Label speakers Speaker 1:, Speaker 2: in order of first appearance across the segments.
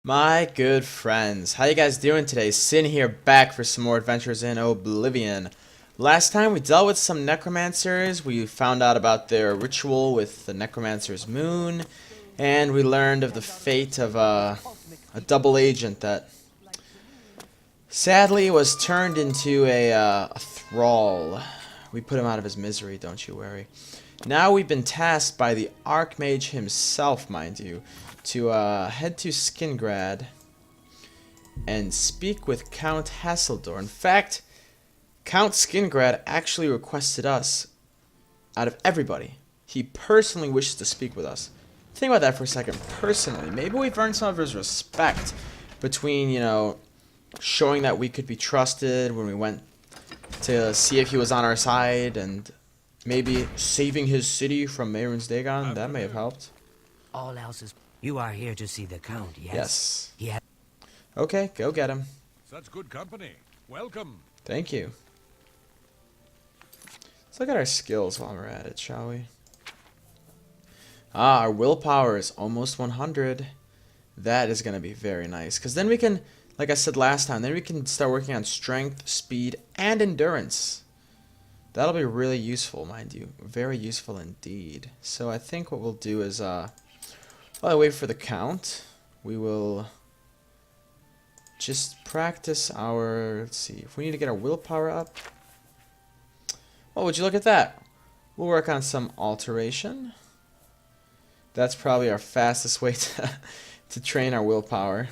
Speaker 1: My good friends, how you guys doing today? Sin here, back for some more adventures in Oblivion. Last time we dealt with some necromancers, we found out about their ritual with the necromancer's moon, and we learned of the fate of a double agent that sadly was turned into a thrall. We put him out of his misery, don't you worry. Now we've been tasked by the Archmage himself, mind you, to head to Skingrad and speak with Count Hasseldor. In fact, Count Skingrad actually requested us, out of everybody, he personally wishes to speak with us. Think about that for a second. Personally, maybe we've earned some of his respect between, showing that we could be trusted when we went to see if he was on our side, and maybe saving his city from Mehrunes Dagon. That may have helped.
Speaker 2: All else is... You are here to see the Count, yes?
Speaker 1: Yes.
Speaker 2: He has...
Speaker 1: Okay, go get him.
Speaker 3: Such good company. Welcome.
Speaker 1: Thank you. Let's look at our skills while we're at it, shall we? Ah, our willpower is almost 100. That is going to be very nice. Because then we can, like I said last time, then we can start working on strength, speed, and endurance. That'll be really useful, mind you. Very useful indeed. So I think what we'll do is, while I wait for the Count, we will just practice our, let's see, if we need to get our willpower up. Oh, would you look at that? We'll work on some alteration. That's probably our fastest way to train our willpower.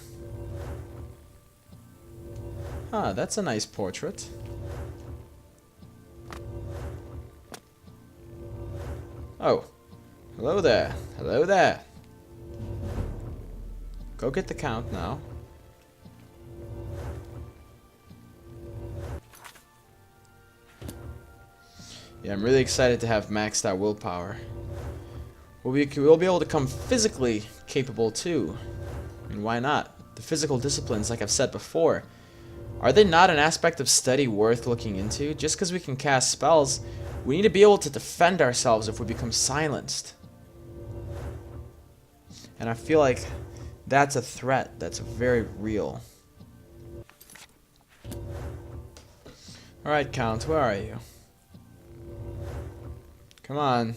Speaker 1: Huh, that's a nice portrait. Oh, hello there. Hello there. Go get the Count now. Yeah, I'm really excited to have maxed out willpower. We'll be able to become physically capable too. I mean, why not? The physical disciplines, like I've said before, are they not an aspect of study worth looking into? Just because we can cast spells, we need to be able to defend ourselves if we become silenced. And I feel like that's a threat that's very real. Alright, Count, where are you? Come on.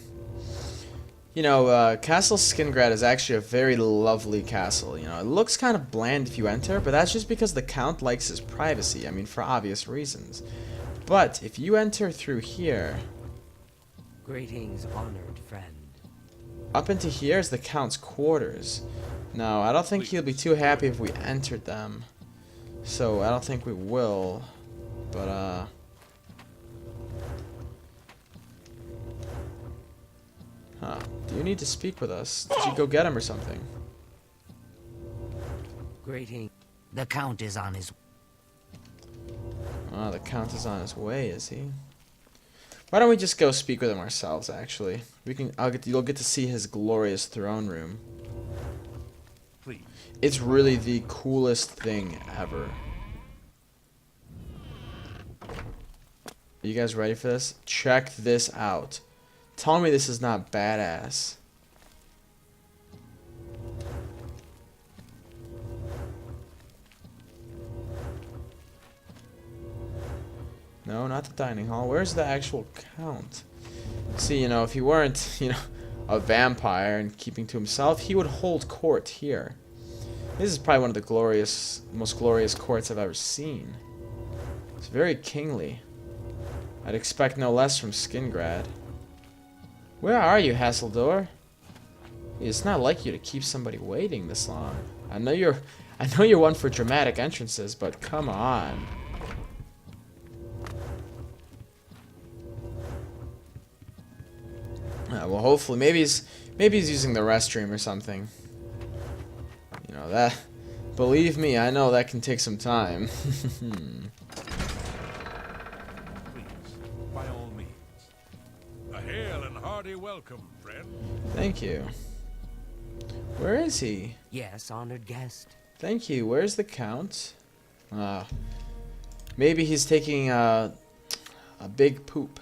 Speaker 1: You know, Castle Skingrad is actually a very lovely castle. You know, it looks kind of bland if you enter, but that's just because the Count likes his privacy. I mean, for obvious reasons. But if you enter through here...
Speaker 2: Greetings, honored friend.
Speaker 1: Up into here is the Count's quarters. No, I don't think he'll be too happy if we entered them. So, I don't think we will. But, Huh. Do you need to speak with us? Did you go get him or something?
Speaker 2: Greeting. The Count is on his...
Speaker 1: Oh, the Count is on his way, is he? Why don't we just go speak with him ourselves, actually? You'll get to see his glorious throne room.
Speaker 3: Please.
Speaker 1: It's really the coolest thing ever. Are you guys ready for this? Check this out. Tell me this is not badass. No, not the dining hall. Where's the actual Count? See, you know, if he weren't, a vampire and keeping to himself, he would hold court here. This is probably one of the most glorious courts I've ever seen. It's very kingly. I'd expect no less from Skingrad. Where are you, Hasseldor? It's not like you to keep somebody waiting this long. I know you're one for dramatic entrances, but come on. Well, hopefully, maybe he's using the restroom or something. You know that. Believe me, I know that can take some time.
Speaker 3: Please, by all means. A hail and hearty welcome, friend.
Speaker 1: Thank you. Where is he?
Speaker 2: Yes, honored guest.
Speaker 1: Thank you. Where's the Count? Maybe he's taking a big poop.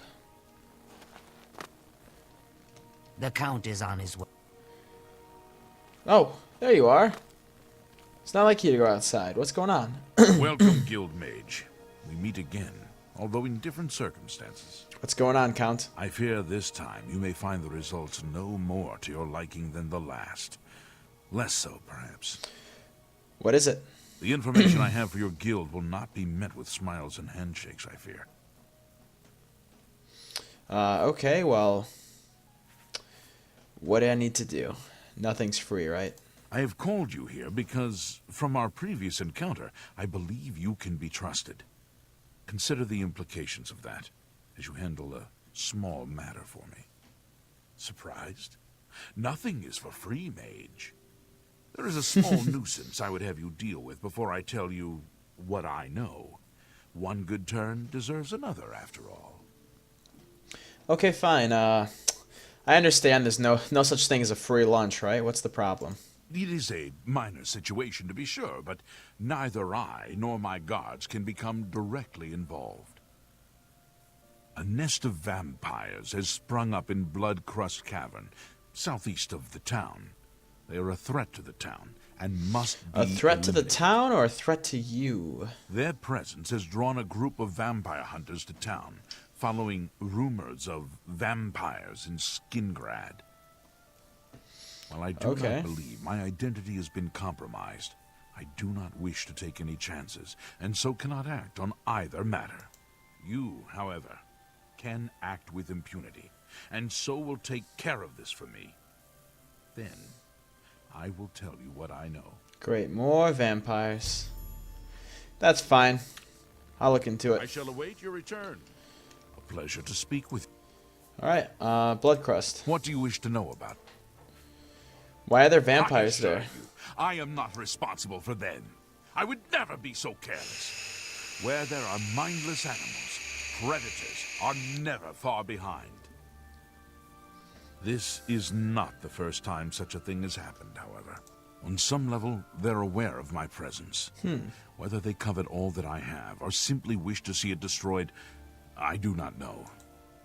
Speaker 2: The Count is on his way.
Speaker 1: Oh, there you are. It's not like you to go outside. What's going on?
Speaker 3: Welcome, Guild Mage. We meet again, although in different circumstances.
Speaker 1: What's going on, Count?
Speaker 3: I fear this time you may find the results no more to your liking than the last. Less so, perhaps.
Speaker 1: What is it?
Speaker 3: The information I have for your guild will not be met with smiles and handshakes, I fear.
Speaker 1: Okay, well... What do I need to do? Nothing's free, right?
Speaker 3: I have called you here because, from our previous encounter, I believe you can be trusted. Consider the implications of that, as you handle a small matter for me. Surprised? Nothing is for free, mage. There is a small nuisance I would have you deal with before I tell you what I know. One good turn deserves another, after all.
Speaker 1: Okay, fine. I understand there's no such thing as a free lunch, right? What's the problem?
Speaker 3: It is a minor situation, to be sure, but neither I nor my guards can become directly involved. A nest of vampires has sprung up in Bloodcrust Cavern, southeast of the town. They are a threat to the town, and must be
Speaker 1: A threat to the
Speaker 3: eliminated.
Speaker 1: town or a threat to you?
Speaker 3: Their presence has drawn a group of vampire hunters to town, following rumors of vampires in Skingrad. While I do
Speaker 1: Okay.
Speaker 3: not believe my identity has been compromised, I do not wish to take any chances, and so cannot act on either matter. You, however, can act with impunity, and so will take care of this for me. Then, I will tell you what I know.
Speaker 1: Great, more vampires. That's fine. I'll look into
Speaker 3: I
Speaker 1: it.
Speaker 3: shall await your return. A pleasure to speak with you.
Speaker 1: Alright, Bloodcrust.
Speaker 3: What do you wish to know about?
Speaker 1: Why are there
Speaker 3: I
Speaker 1: vampires
Speaker 3: assure
Speaker 1: there?
Speaker 3: you, I am not responsible for them. I would never be so careless. Where there are mindless animals, predators are never far behind. This is not the first time such a thing has happened, however. On some level, they're aware of my presence. Whether they covet all that I have, or simply wish to see it destroyed, I do not know.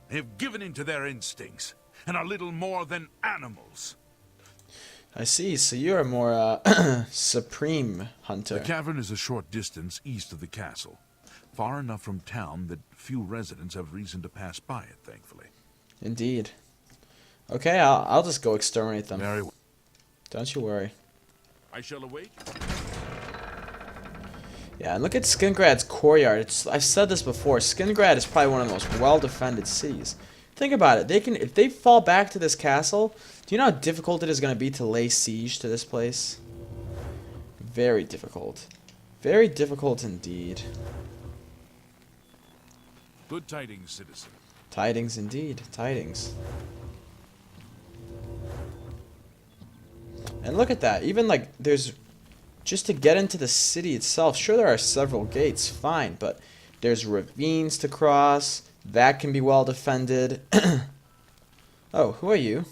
Speaker 3: They have given in to their instincts, and are little more than animals.
Speaker 1: I see, so you're a more, supreme hunter.
Speaker 3: The cavern is a short distance east of the castle, far enough from town that few residents have reason to pass by it, thankfully.
Speaker 1: Indeed. Okay, I'll just go exterminate them.
Speaker 3: Very well.
Speaker 1: Don't you worry.
Speaker 3: I shall await.
Speaker 1: Yeah, and look at Skingrad's courtyard. I've said this before. Skingrad is probably one of the most well-defended cities. Think about it. If they fall back to this castle, do you know how difficult it is going to be to lay siege to this place? Very difficult. Very difficult indeed.
Speaker 3: Good tidings, citizen.
Speaker 1: Tidings indeed. Tidings. And look at that. Even like there's just to get into the city itself. Sure, there are several gates, fine, but there's ravines to cross. That can be well defended. Oh, who are you?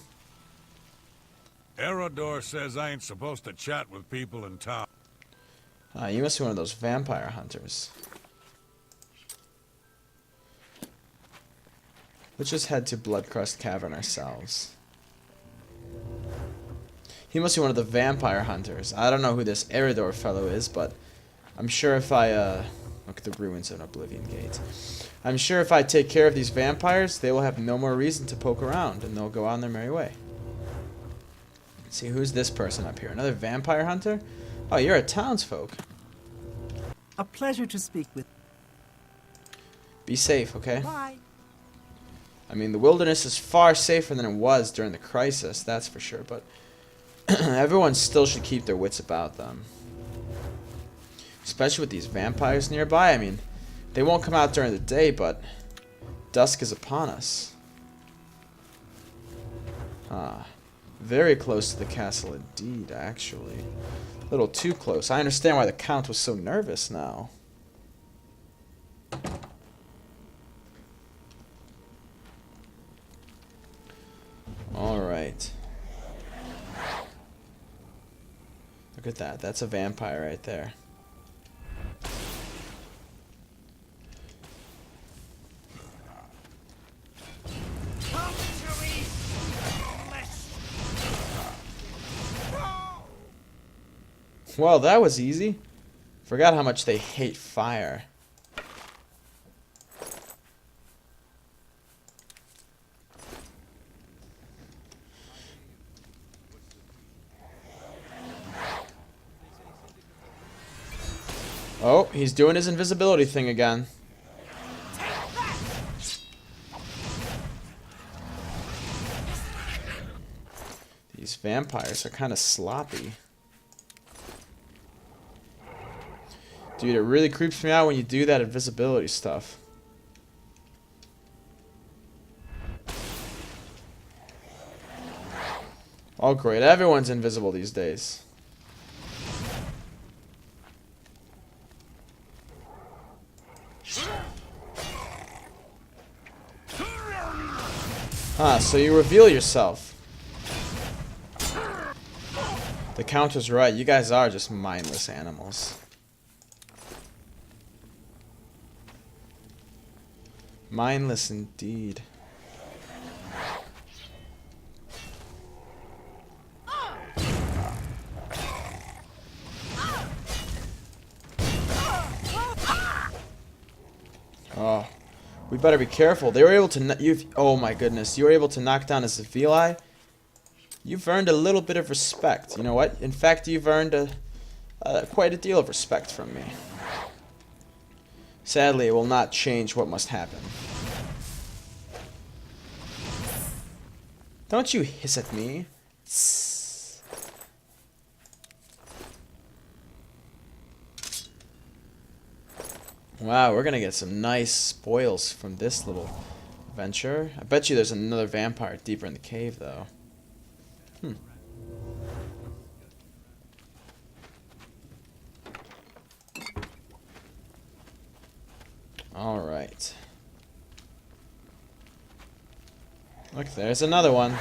Speaker 3: Erodor says I ain't supposed to chat with people in town.
Speaker 1: You must be one of those vampire hunters. Let's just head to Bloodcrust Cavern ourselves. He must be one of the vampire hunters. I don't know who this Eridor fellow is, but I'm sure if I, look at the ruins of an Oblivion Gate. I'm sure if I take care of these vampires, they will have no more reason to poke around, and they'll go on their merry way. Let's see, who's this person up here? Another vampire hunter? Oh, you're a townsfolk.
Speaker 4: A pleasure to speak with.
Speaker 1: Be safe, okay?
Speaker 4: Bye.
Speaker 1: I mean, the wilderness is far safer than it was during the crisis, that's for sure, but everyone still should keep their wits about them. Especially with these vampires nearby. I mean, they won't come out during the day, but dusk is upon us. Ah, very close to the castle indeed, actually. A little too close. I understand why the Count was so nervous now. Alright. Look at that. That's a vampire right there. Well, that was easy. Forgot how much they hate fire. Oh, he's doing his invisibility thing again. These vampires are kind of sloppy. Dude, it really creeps me out when you do that invisibility stuff. Oh great, everyone's invisible these days. Ah, so you reveal yourself. The Count was right, you guys are just mindless animals. Mindless indeed. Oh, we better be careful. They were able to. Oh my goodness, you were able to knock down a Zavili. You've earned a little bit of respect. You know what? In fact, you've earned quite a deal of respect from me. Sadly, it will not change what must happen. Don't you hiss at me. Wow, we're gonna get some nice spoils from this little venture. I bet you there's another vampire deeper in the cave, though. Alright. Look, there's another one.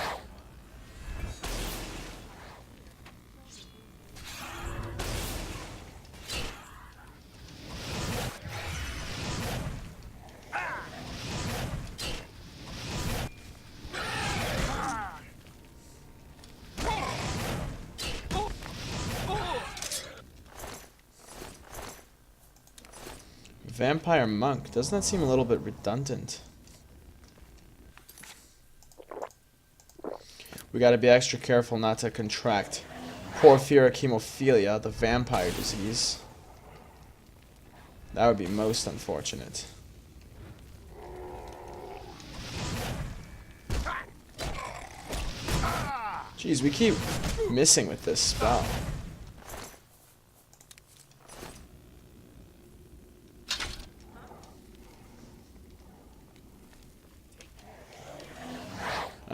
Speaker 1: Vampire monk. Doesn't that seem a little bit redundant? We gotta be extra careful not to contract porphyric hemophilia, the vampire disease. That would be most unfortunate. Jeez, we keep missing with this spell.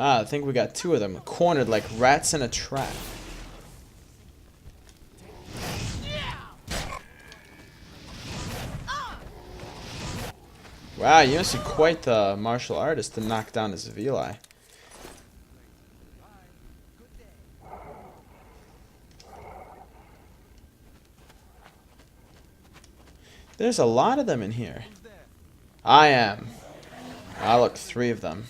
Speaker 1: Ah, I think we got two of them cornered like rats in a trap. Wow, you must be quite the martial artist to knock down a Zavili. There's a lot of them in here. I am. Ah, look, 3 of them.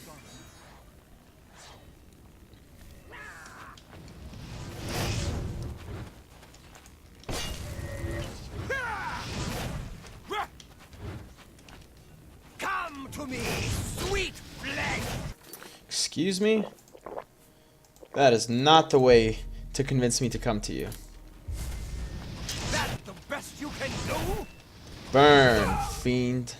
Speaker 1: Excuse me? That is not the way to convince me to come to you.
Speaker 5: That's the best you can do?
Speaker 1: Burn, fiend.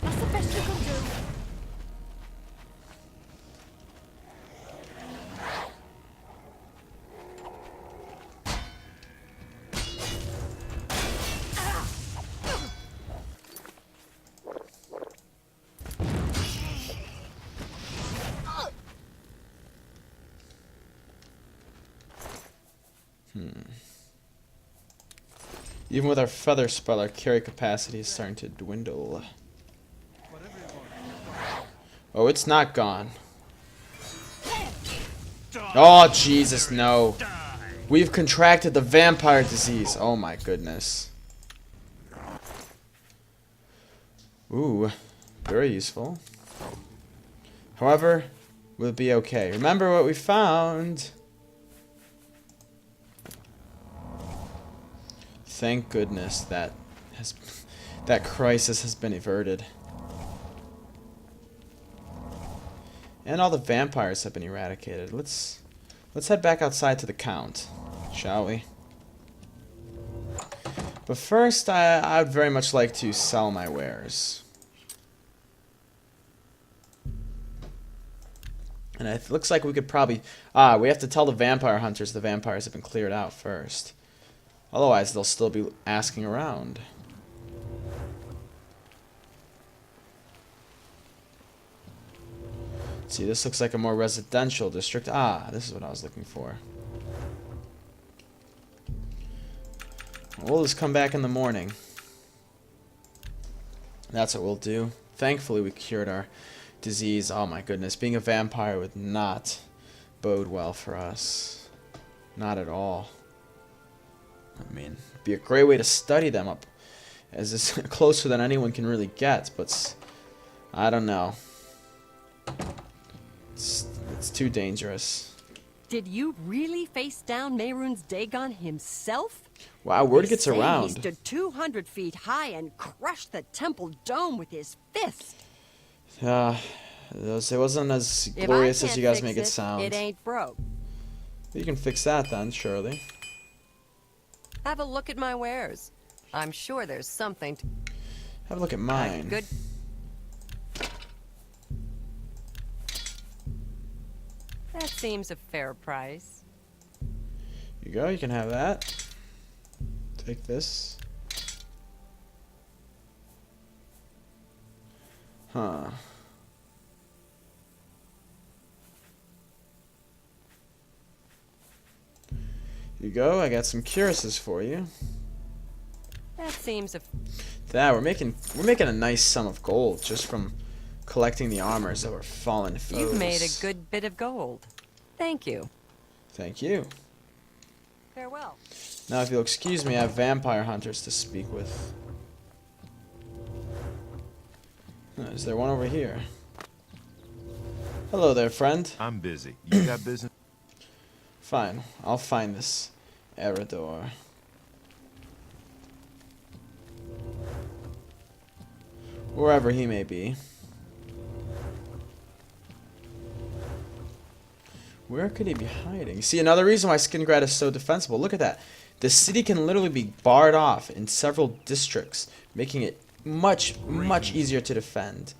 Speaker 6: That's the best you can do.
Speaker 1: Even with our feather spell, our carry capacity is starting to dwindle. Oh, it's not gone. Oh, Jesus, no. We've contracted the vampire disease. Oh, my goodness. Ooh. Very useful. However, we'll be okay. Remember what we found. Thank goodness that crisis has been averted. And all the vampires have been eradicated. Let's head back outside to the Count, shall we? But first, I would very much like to sell my wares. And it looks like we could probably... we have to tell the vampire hunters the vampires have been cleared out first. Otherwise, they'll still be asking around. See, this looks like a more residential district. This is what I was looking for. We'll just come back in the morning. That's what we'll do. Thankfully, we cured our disease. Oh my goodness, being a vampire would not bode well for us. Not at all. I mean, it'd be a great way to study them up, as it's closer than anyone can really get, but I don't know. It's too dangerous.
Speaker 6: Did you really face down Mehrunes Dagon himself?
Speaker 1: Wow, word
Speaker 6: They
Speaker 1: gets
Speaker 6: say
Speaker 1: around.
Speaker 6: He stood 200 feet high and crushed the temple dome with his fist.
Speaker 1: It wasn't as
Speaker 6: If I
Speaker 1: glorious as
Speaker 6: can't
Speaker 1: you guys
Speaker 6: fix
Speaker 1: make it sound.
Speaker 6: It ain't broke.
Speaker 1: You can fix that then, surely.
Speaker 7: Have a look at my wares. I'm sure there's something to...
Speaker 1: Have a look at mine.
Speaker 7: Good. That seems a fair price.
Speaker 1: You go, you can have that. Take this. Huh. You go, I got some cuirasses for you.
Speaker 7: That seems a...
Speaker 1: That we're making a nice sum of gold just from collecting the armors that were fallen foes.
Speaker 7: You've made a good bit of gold. Thank you.
Speaker 1: Thank you.
Speaker 7: Farewell.
Speaker 1: Now, if you'll excuse me, I have vampire hunters to speak with. Is there one over here? Hello there, friend.
Speaker 8: I'm busy. You got business?
Speaker 1: Fine, I'll find this Eridor. Wherever he may be. Where could he be hiding? See, another reason why Skingrad is so defensible. Look at that. The city can literally be barred off in several districts, making it much easier to defend.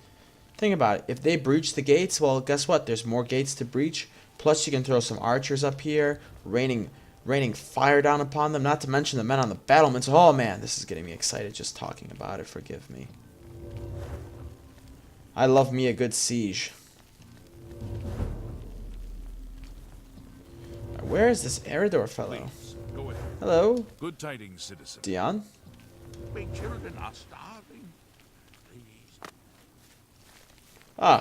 Speaker 1: Think about it. If they breach the gates, well, guess what? There's more gates to breach. Plus, you can throw some archers up here, raining fire down upon them. Not to mention the men on the battlements. Oh man, this is getting me excited just talking about it. Forgive me. I love me a good siege. Where is this Eridor fellow?
Speaker 3: Please, go ahead.
Speaker 1: Hello,
Speaker 3: Good tidings, citizen.
Speaker 1: Dion.
Speaker 3: My children are starving. Please.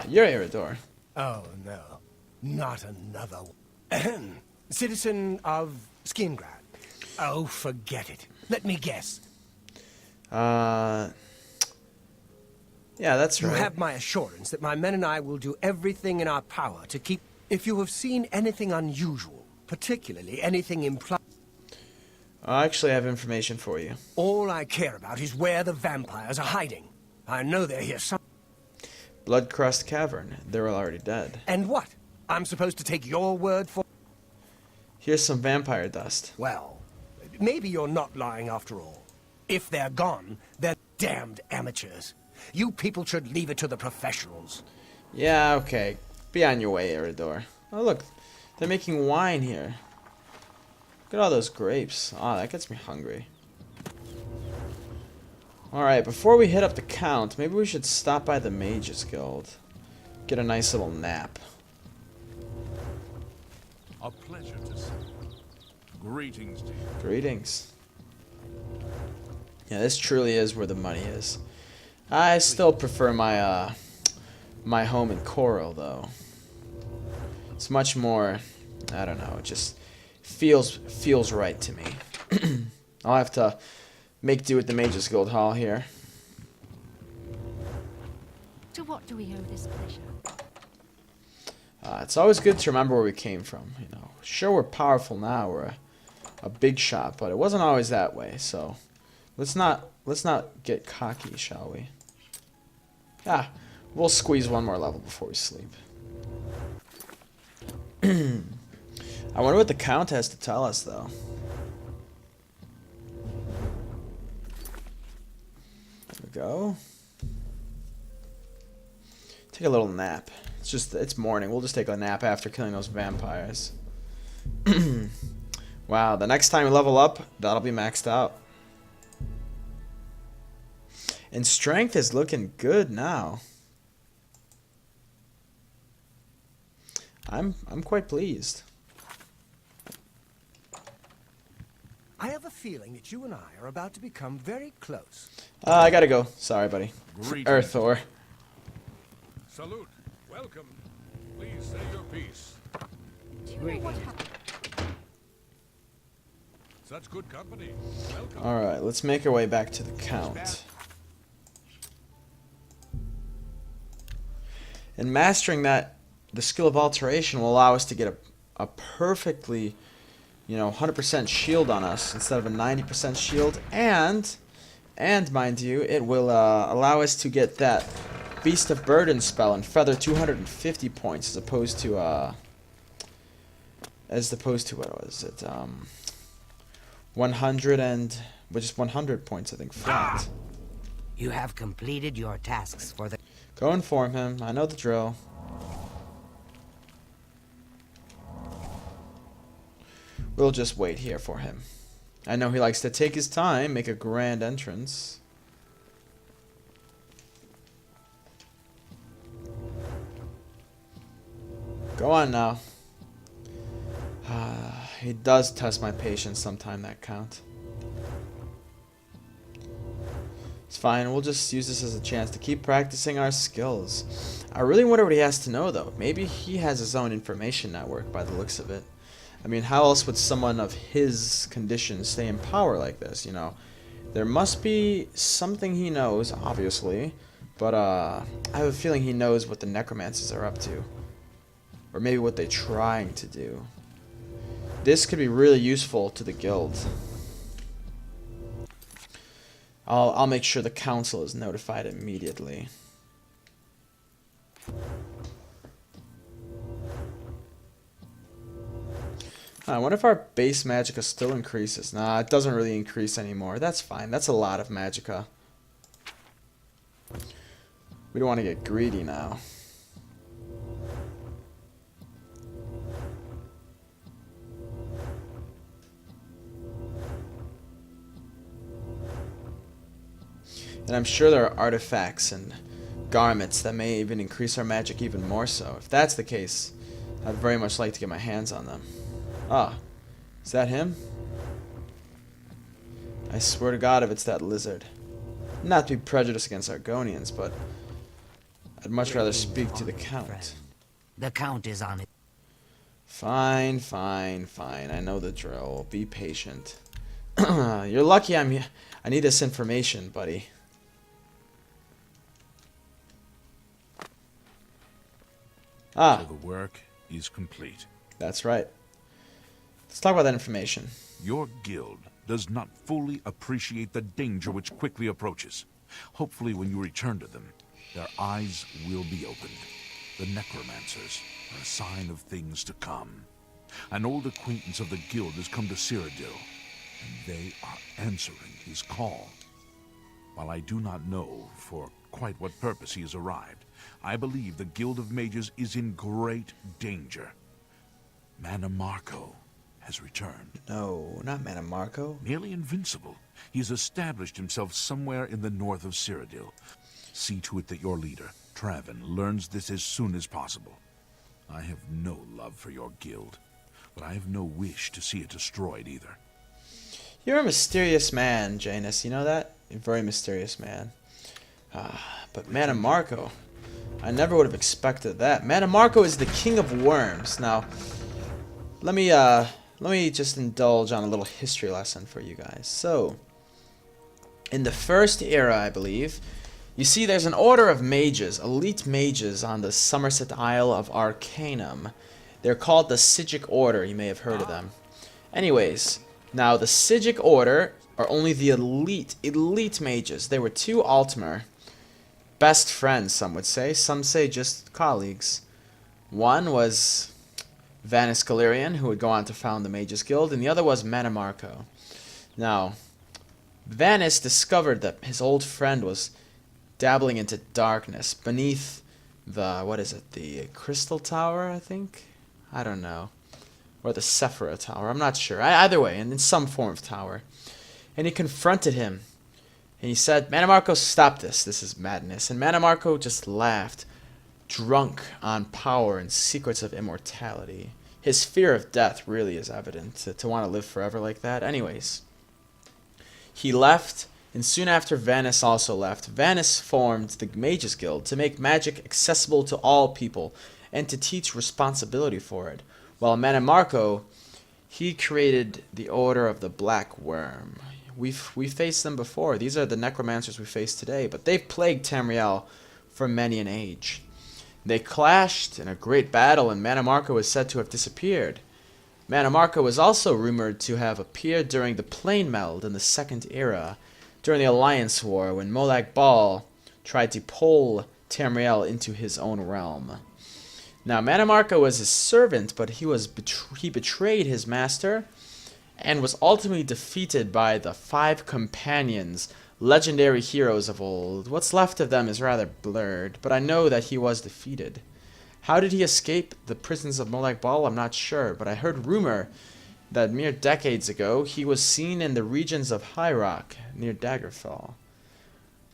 Speaker 1: You're Eridor.
Speaker 5: Oh, no. Not another one. Citizen of Skingrad. Oh, forget it. Let me guess.
Speaker 1: Yeah, that's
Speaker 5: You
Speaker 1: right.
Speaker 5: have my assurance that my men and I will do everything in our power to keep... If you have seen anything unusual, particularly anything implied...
Speaker 1: I actually have information for you.
Speaker 5: All I care about is where the vampires are hiding. I know they're here some...
Speaker 1: Bloodcrust Cavern. They're already dead.
Speaker 5: And what? I'm supposed to take your word for...
Speaker 1: Here's some vampire dust.
Speaker 5: Well, maybe you're not lying after all. If they're gone, they're damned amateurs. You people should leave it to the professionals.
Speaker 1: Yeah, okay. Be on your way, Eridor. Oh, look. They're making wine here. Look at all those grapes. Oh, that gets me hungry. Alright, before we hit up the Count, maybe we should stop by the Mages Guild. Get a nice little nap.
Speaker 3: A pleasure to see you. Greetings to you.
Speaker 1: Greetings. Yeah, this truly is where the money is. I still prefer my my home in Coral, though. It's much more, I don't know, it just feels right to me. I'll have to make do with the Mages Guild Hall here.
Speaker 8: To what do we owe this pleasure?
Speaker 1: It's always good to remember where we came from. You know, sure we're powerful now. We're a big shot, but it wasn't always that way. So let's not get cocky, shall we? Ah, we'll squeeze one more level before we sleep. I wonder what the Count has to tell us, though. There we go. Take a little nap. It's morning. We'll just take a nap after killing those vampires. Wow, the next time we level up, that'll be maxed out. And strength is looking good now. I'm quite pleased.
Speaker 5: I have a feeling that you and I are about to become very close.
Speaker 1: I gotta go. Sorry, buddy.
Speaker 3: Greetings.
Speaker 1: Thor.
Speaker 9: Salute. Welcome. Please say your piece.
Speaker 6: Do you know what happened?
Speaker 9: Such good company. Welcome.
Speaker 1: Alright, let's make our way back to the Count. And mastering that, the skill of alteration will allow us to get a perfectly, 100% shield on us instead of a 90% shield. And mind you, it will allow us to get that Beast of Burden spell and feather 250 points as opposed to what was it? 100 and just 100 points, I think, flat.
Speaker 2: You have completed your tasks for the...
Speaker 1: Go inform him. I know the drill. We'll just wait here for him. I know he likes to take his time, make a grand entrance. Go on now. He does test my patience sometime, that Count. It's fine, we'll just use this as a chance to keep practicing our skills. I really wonder what he has to know, though. Maybe he has his own information network by the looks of it. I mean, how else would someone of his condition stay in power like this, There must be something he knows, obviously, but I have a feeling he knows what the necromancers are up to. Or maybe what they're trying to do. This could be really useful to the guild. I'll make sure the council is notified immediately. I wonder if our base magicka still increases. Nah, it doesn't really increase anymore. That's fine. That's a lot of magicka. We don't want to get greedy now. And I'm sure there are artifacts and garments that may even increase our magic even more so. If that's the case, I'd very much like to get my hands on them. Ah, is that him? I swear to God if it's that lizard. Not to be prejudiced against Argonians, but I'd much rather speak to the Count.
Speaker 2: The Count is on it.
Speaker 1: Fine, fine, fine. I know the drill. Be patient. You're lucky I need this information, buddy. Ah.
Speaker 3: So the work is complete.
Speaker 1: That's right. Let's talk about that information.
Speaker 3: Your guild does not fully appreciate the danger which quickly approaches. Hopefully when you return to them, their eyes will be opened. The necromancers are a sign of things to come. An old acquaintance of the guild has come to Cyrodiil, and they are answering his call. While I do not know for quite what purpose he has arrived, I believe the Guild of Mages is in great danger. Manamarco has returned.
Speaker 1: No, not Manamarco.
Speaker 3: Nearly invincible, he has established himself somewhere in the north of Cyrodiil. See to it that your leader, Traven, learns this as soon as possible. I have no love for your guild, but I have no wish to see it destroyed either.
Speaker 1: You're a mysterious man, Janus. You know that? You're a very mysterious man. But Manamarco, I never would have expected that. Manamarco is the king of worms. Now, let me just indulge on a little history lesson for you guys. So, in the first era, I believe, You see, there's an order of mages, elite mages, on the Somerset Isle of Arcanum. They're called the Sigic Order. You may have heard of them. Anyways, now the Sigic Order are only the elite mages. They were two Altmer. Best friends, some would say. Some say just colleagues. One was Vanis Galerian, who would go on to found the Mages Guild, and the other was Manamarco. Now, Vanis discovered that his old friend was dabbling into darkness beneath the, what is it, the Crystal Tower, I think? I don't know. Or the Sephira Tower, I'm not sure. Either way, in some form of tower. And he confronted him. And he said, Manamarco, stop this. This is madness. And Manamarco just laughed, drunk on power and secrets of immortality. His fear of death really is evident, to want to live forever like that. Anyways, he left, and soon after Vanis also left. Vanis formed the Mages Guild to make magic accessible to all people and to teach responsibility for it. While Manamarco, he created the Order of the Black Worm. We've faced them before. These are the necromancers we face today, but they've plagued Tamriel for many an age. They clashed in a great battle, and Manamarco was said to have disappeared. Manamarco was also rumored to have appeared during the Plane Meld in the Second Era, during the Alliance War, when Molag Bal tried to pull Tamriel into his own realm. Now, Manamarco was his servant, but he betrayed his master, and was ultimately defeated by the 5 companions, legendary heroes of old. What's left of them is rather blurred, but I know that he was defeated. How did he escape the prisons of Molag Bal? I'm not sure, but I heard rumor that mere decades ago he was seen in the regions of High Rock near Daggerfall.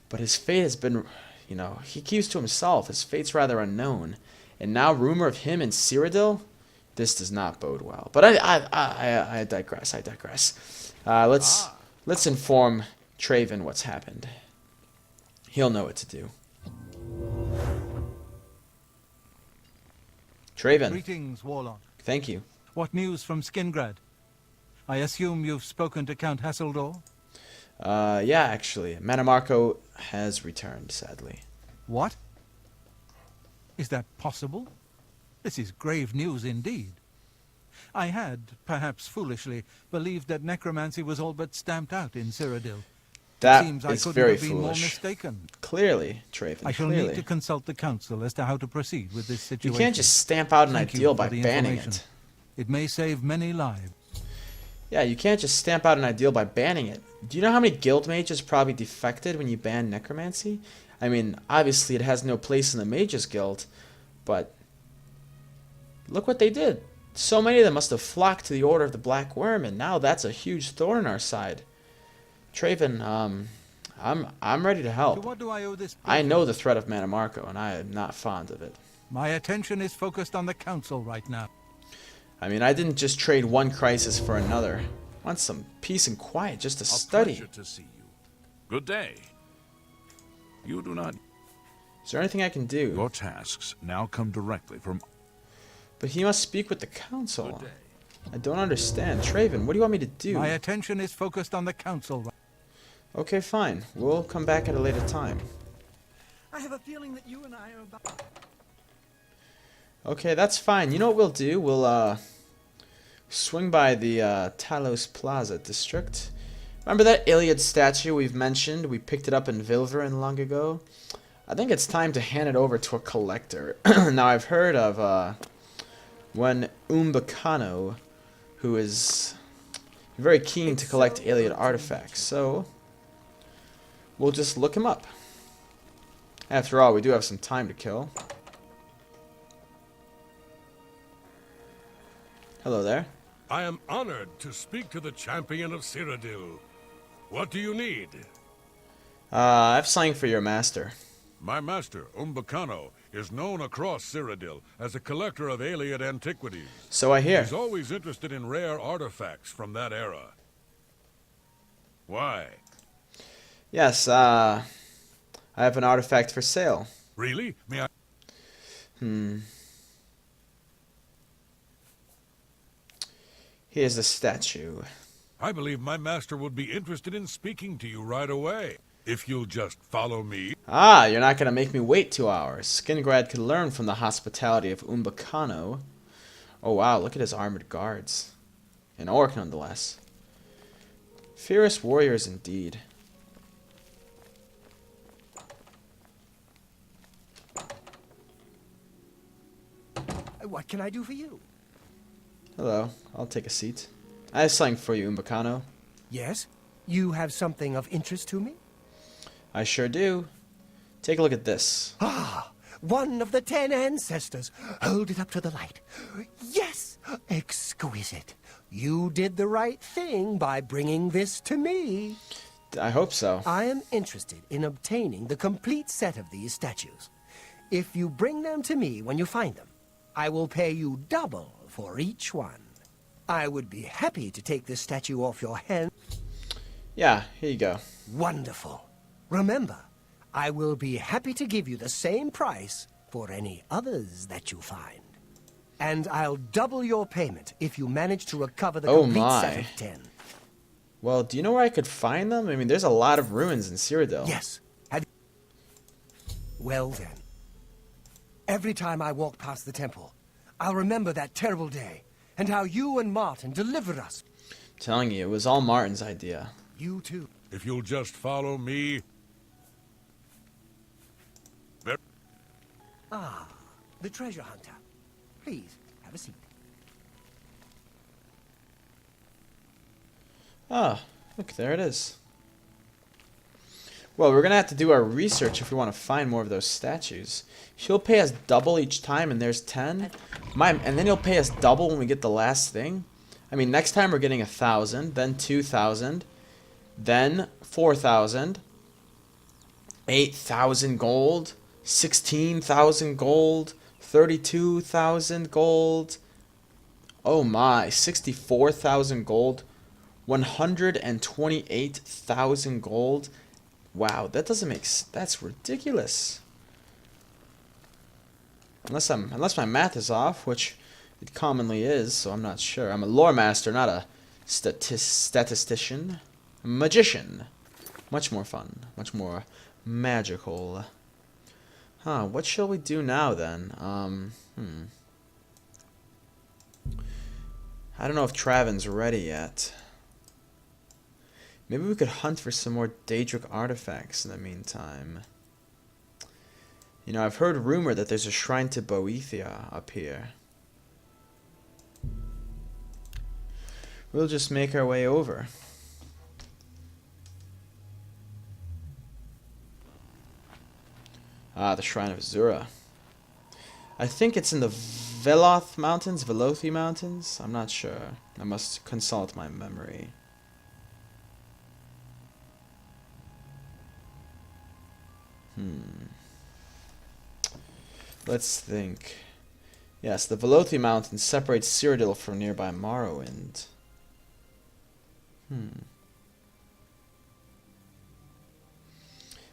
Speaker 1: But his fate has been, he keeps to himself. His fate's rather unknown. And now rumor of him in Cyrodiil? This does not bode well. But I digress. Let's inform Traven what's happened. He'll know what to do. Traven.
Speaker 10: Greetings, Warlock.
Speaker 1: Thank you.
Speaker 10: What news from Skingrad? I assume you've spoken to Count Hasseldor?
Speaker 1: Yeah, actually. Manamarco has returned, sadly.
Speaker 10: What? Is that possible? This is grave news indeed. I had, perhaps foolishly, believed that necromancy was all but stamped out in Cyrodiil.
Speaker 1: That
Speaker 10: seems
Speaker 1: is
Speaker 10: I couldn't
Speaker 1: very
Speaker 10: have been more
Speaker 1: foolish.
Speaker 10: mistaken.
Speaker 1: Clearly, Traven,
Speaker 10: I shall
Speaker 1: clearly.
Speaker 10: need to consult the council as to how to proceed with this situation.
Speaker 1: You can't just stamp out an
Speaker 10: Thank you
Speaker 1: ideal
Speaker 10: for
Speaker 1: by
Speaker 10: the
Speaker 1: banning
Speaker 10: information.
Speaker 1: it.
Speaker 10: It may save many lives.
Speaker 1: Yeah, you can't just stamp out an ideal by banning it. Do you know how many guild mages probably defected when you ban necromancy? I mean, obviously it has no place in the Mages Guild, but look what they did. So many of them must have flocked to the Order of the Black Worm, and now that's a huge thorn in our side. Traven, I'm ready to
Speaker 10: To
Speaker 1: help.
Speaker 10: what do I owe this?
Speaker 1: I know the threat of Manamarco, and I am not fond of it.
Speaker 10: My attention is focused on the council right now.
Speaker 1: I mean, I didn't just trade one crisis for another. I want some peace and quiet just to study.
Speaker 3: A pleasure to see you. Good day. You do not...
Speaker 1: Is there anything I can do?
Speaker 3: Your tasks now come directly from...
Speaker 1: But he must speak with the council.
Speaker 3: Good day.
Speaker 1: I don't understand. Traven, what do you want me to do?
Speaker 10: My attention is focused on the council.
Speaker 1: Okay, fine. We'll come back at a later time.
Speaker 4: I have a feeling that you and I are about...
Speaker 1: Okay, that's fine. You know what we'll do? We'll, swing by the, Talos Plaza district. Remember that Iliad statue we've mentioned? We picked it up in Vilverin long ago. I think it's time to hand it over to a collector. Now, I've heard of, one Umbacano, who is very keen to collect Iliad artifacts, so we'll just look him up. After all, we do have some time to kill. Hello there.
Speaker 9: I am honored to speak to the champion of Cyrodiil. What do you need?
Speaker 1: I have something for your master.
Speaker 9: My master, Umbacano, is known across Cyrodiil as a collector of Iliad antiquities.
Speaker 1: So I hear.
Speaker 9: He's always interested in rare artifacts from that era. Why?
Speaker 1: Yes, I have an artifact for sale.
Speaker 9: Really? May I?
Speaker 1: Here's the statue.
Speaker 9: I believe my master would be interested in speaking to you right away. If you'll just follow me.
Speaker 1: Ah, you're not going to make me wait 2 hours. Skingrad could learn from the hospitality of Umbacano. Oh wow, look at his armored guards. An orc nonetheless. Fierce warriors indeed.
Speaker 5: What can I do for you?
Speaker 1: Hello, I'll take a seat. I have something for you, Umbacano.
Speaker 5: Yes? You have something of interest to me?
Speaker 1: I sure do. Take a look at this.
Speaker 5: Ah, one of the 10 ancestors. Hold it up to the light. Yes, exquisite. You did the right thing by bringing this to me.
Speaker 1: I hope so.
Speaker 5: I am interested in obtaining the complete set of these statues. If you bring them to me when you find them, I will pay you double for each one. I would be happy to take this statue off your hand.
Speaker 1: Yeah, here you go.
Speaker 5: Wonderful. Remember, I will be happy to give you the same price for any others that you find. And I'll double your payment if you manage to recover the complete set of 10.
Speaker 1: Well, do you know where I could find them? I mean, there's a lot of ruins in Cyrodiil.
Speaker 5: Yes. Well then. Every time I walk past the temple, I'll remember that terrible day and how you and Martin delivered us.
Speaker 1: I'm telling you, it was all Martin's idea.
Speaker 5: You too.
Speaker 9: If you'll just follow me.
Speaker 5: Ah, the treasure hunter. Please, have a seat.
Speaker 1: Ah, look, there it is. Well, we're going to have to do our research if we want to find more of those statues. He'll pay us double each time, and there's 10. And then he'll pay us double when we get the last thing. I mean, next time we're getting 1,000, then 2,000, then 4,000, 8,000 gold, 16,000 gold, 32,000 gold. Oh my, 64,000 gold, 128,000 gold. Wow, that doesn't make that's ridiculous. Unless my math is off, which it commonly is, so I'm not sure. I'm a lore master, not a statistician. A magician. Much more fun, much more magical. Huh, what shall we do now then? I don't know if Traven's ready yet. Maybe we could hunt for some more Daedric artifacts in the meantime. You know, I've heard rumor that there's a shrine to Boethia up here. We'll just make our way over. Ah, the Shrine of Zura. I think it's in the Velothi Mountains? I'm not sure. I must consult my memory. Let's think. Yes, the Velothi Mountains separates Cyrodiil from nearby Morrowind.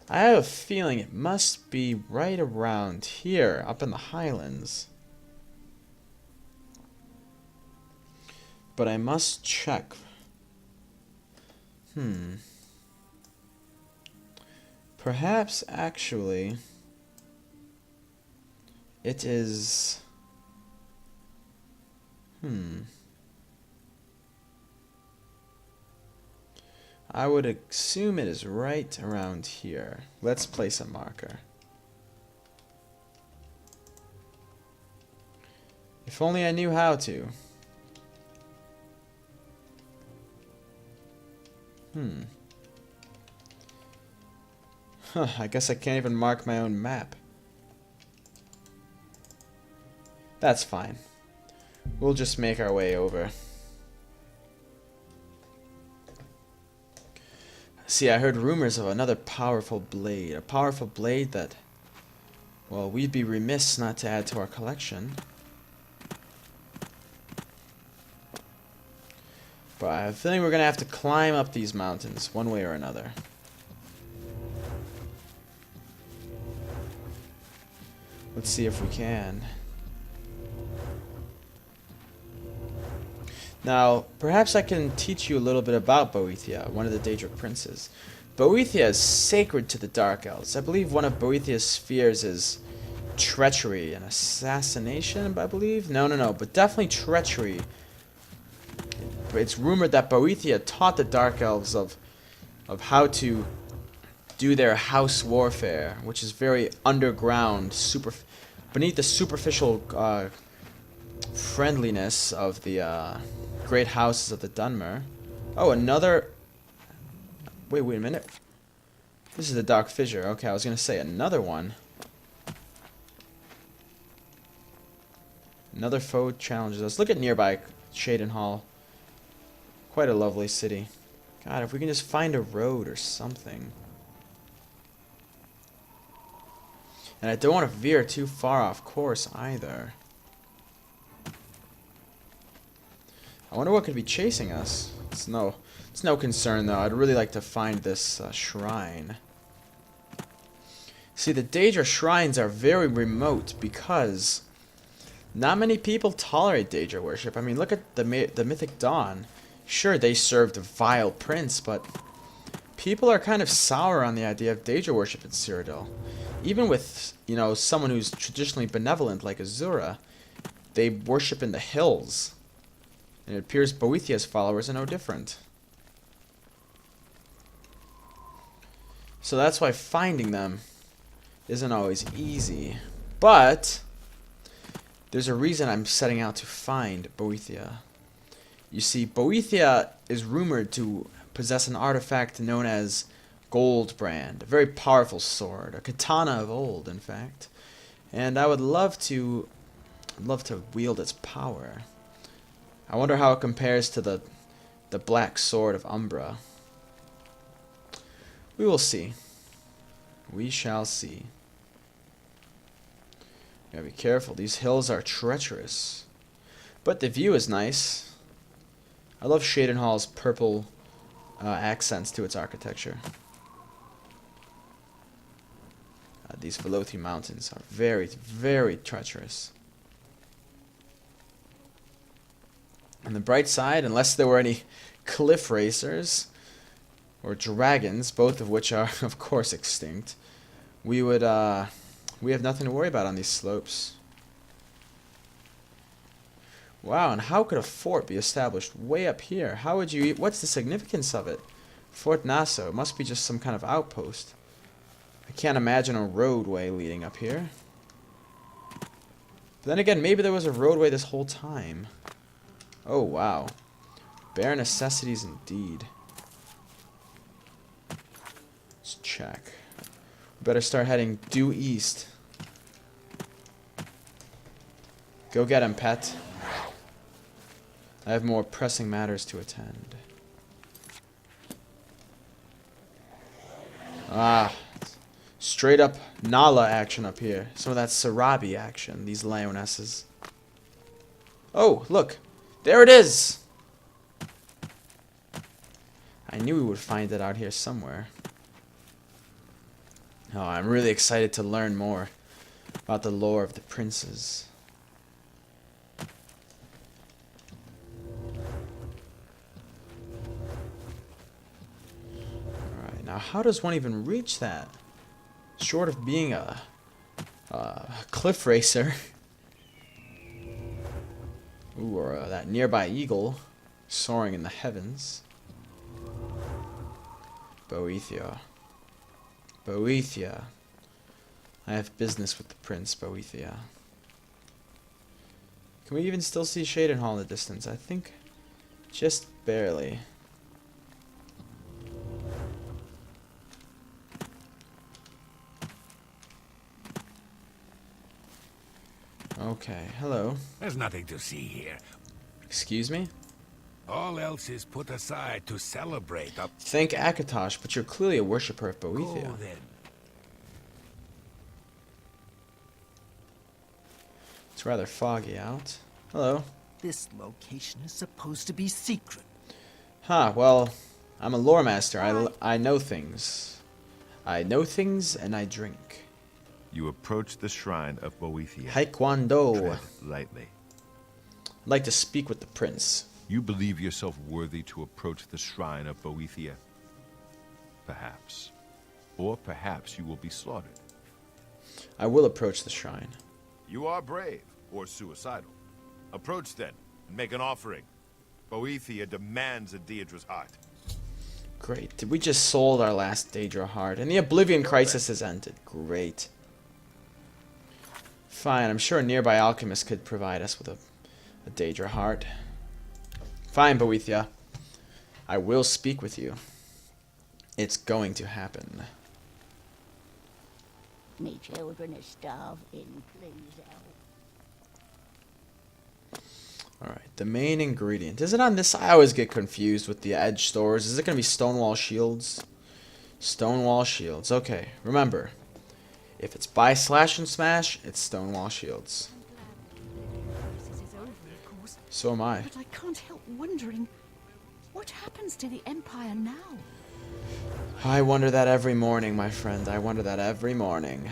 Speaker 1: I have a feeling it must be right around here, up in the highlands. But I must check. Perhaps, actually, it is... I would assume it is right around here. Let's place a marker. If only I knew how to. I guess I can't even mark my own map. That's fine. We'll just make our way over. See, I heard rumors of another powerful blade. A powerful blade that, well, we'd be remiss not to add to our collection. But I have a feeling we're going to have to climb up these mountains, one way or another. Let's see if we can. Now, perhaps I can teach you a little bit about Boethia, one of the Daedric princes. Boethia is sacred to the Dark Elves. I believe one of Boethia's fears is treachery and assassination, I believe? No, but definitely treachery. It's rumored that Boethia taught the Dark Elves of how to do their house warfare, which is very underground, beneath the superficial friendliness of the great houses of the Dunmer. Oh, another... Wait a minute. This is the Dark Fissure. Okay, I was going to say another one. Another foe challenges us. Look at nearby Shaden Hall. Quite a lovely city. God, if we can just find a road or something. And I don't want to veer too far off course either. I wonder what could be chasing us. It's no concern though. I'd really like to find this shrine. See, the Daedra shrines are very remote because not many people tolerate Daedra worship. I mean, look at the Mythic Dawn. Sure, they served a vile prince, but people are kind of sour on the idea of Daedra worship in Cyrodiil. Even with, you know, someone who's traditionally benevolent like Azura, they worship in the hills. And it appears Boethia's followers are no different. So that's why finding them isn't always easy. But there's a reason I'm setting out to find Boethia. You see, Boethia is rumored to possess an artifact known as Goldbrand, a very powerful sword, a katana of old, in fact. And I would love to wield its power. I wonder how it compares to the black sword of Umbra. We will see. We shall see. Gotta be careful. These hills are treacherous. But the view is nice. I love Shaden Hall's purple accents to its architecture. These Velothi mountains are very, very treacherous. On the bright side, unless there were any cliff racers or dragons, both of which are, of course, extinct, we have nothing to worry about on these slopes. Wow, and how could a fort be established way up here? How would you... What's the significance of it? Fort Nassau. It must be just some kind of outpost. I can't imagine a roadway leading up here. But then again, maybe there was a roadway this whole time. Oh, wow. Bare necessities indeed. Let's check. We better start heading due east. Go get him, pet. I have more pressing matters to attend. Ah, straight up Nala action up here. Some of that Sarabi action, these lionesses. Oh, look. There it is! I knew we would find it out here somewhere. Oh, I'm really excited to learn more about the lore of the princes. Alright, now how does one even reach that? Short of being a cliff racer. Ooh, or that nearby eagle soaring in the heavens. Boethia. Boethia. I have business with the prince, Boethia. Can we even still see Shaden Hall in the distance? I think just barely. Okay, hello.
Speaker 2: There's nothing to see here.
Speaker 1: Excuse me?
Speaker 2: All else is put aside to celebrate up.
Speaker 1: Thank Akatosh, but you're clearly a worshipper of Boethia.
Speaker 2: Go then.
Speaker 1: It's rather foggy out. Hello.
Speaker 5: This location is supposed to be secret.
Speaker 1: Huh, well, I'm a lore master. I know things. I know things and I drink.
Speaker 11: You approach the shrine of Boethia.
Speaker 1: Taekwondo.
Speaker 11: Tread lightly.
Speaker 1: I'd like to speak with the prince.
Speaker 11: You believe yourself worthy to approach the shrine of Boethia? perhaps. Or perhaps you will be slaughtered.
Speaker 1: I will approach the shrine.
Speaker 11: You are brave, or suicidal. Approach then, and make an offering. Boethia demands a Deidre's heart.
Speaker 1: Great. Did we just sold our last Daedra heart? And the Oblivion crisis has ended. Great. Fine, I'm sure a nearby alchemist could provide us with a Daedra heart. Fine, Boethia. I will speak with you. It's going to happen.
Speaker 8: Me children are starving, please help.
Speaker 1: Alright, the main ingredient. Is it on this? I always get confused with the edge stores. Is it going to be stonewall shields? Stonewall shields. Okay, remember. If it's buy, slash, and smash, it's stonewall shields.
Speaker 6: This is over, of course.
Speaker 1: So am I.
Speaker 6: But I can't help wondering, what happens to the Empire now?
Speaker 1: I wonder that every morning, my friend. I wonder that every morning.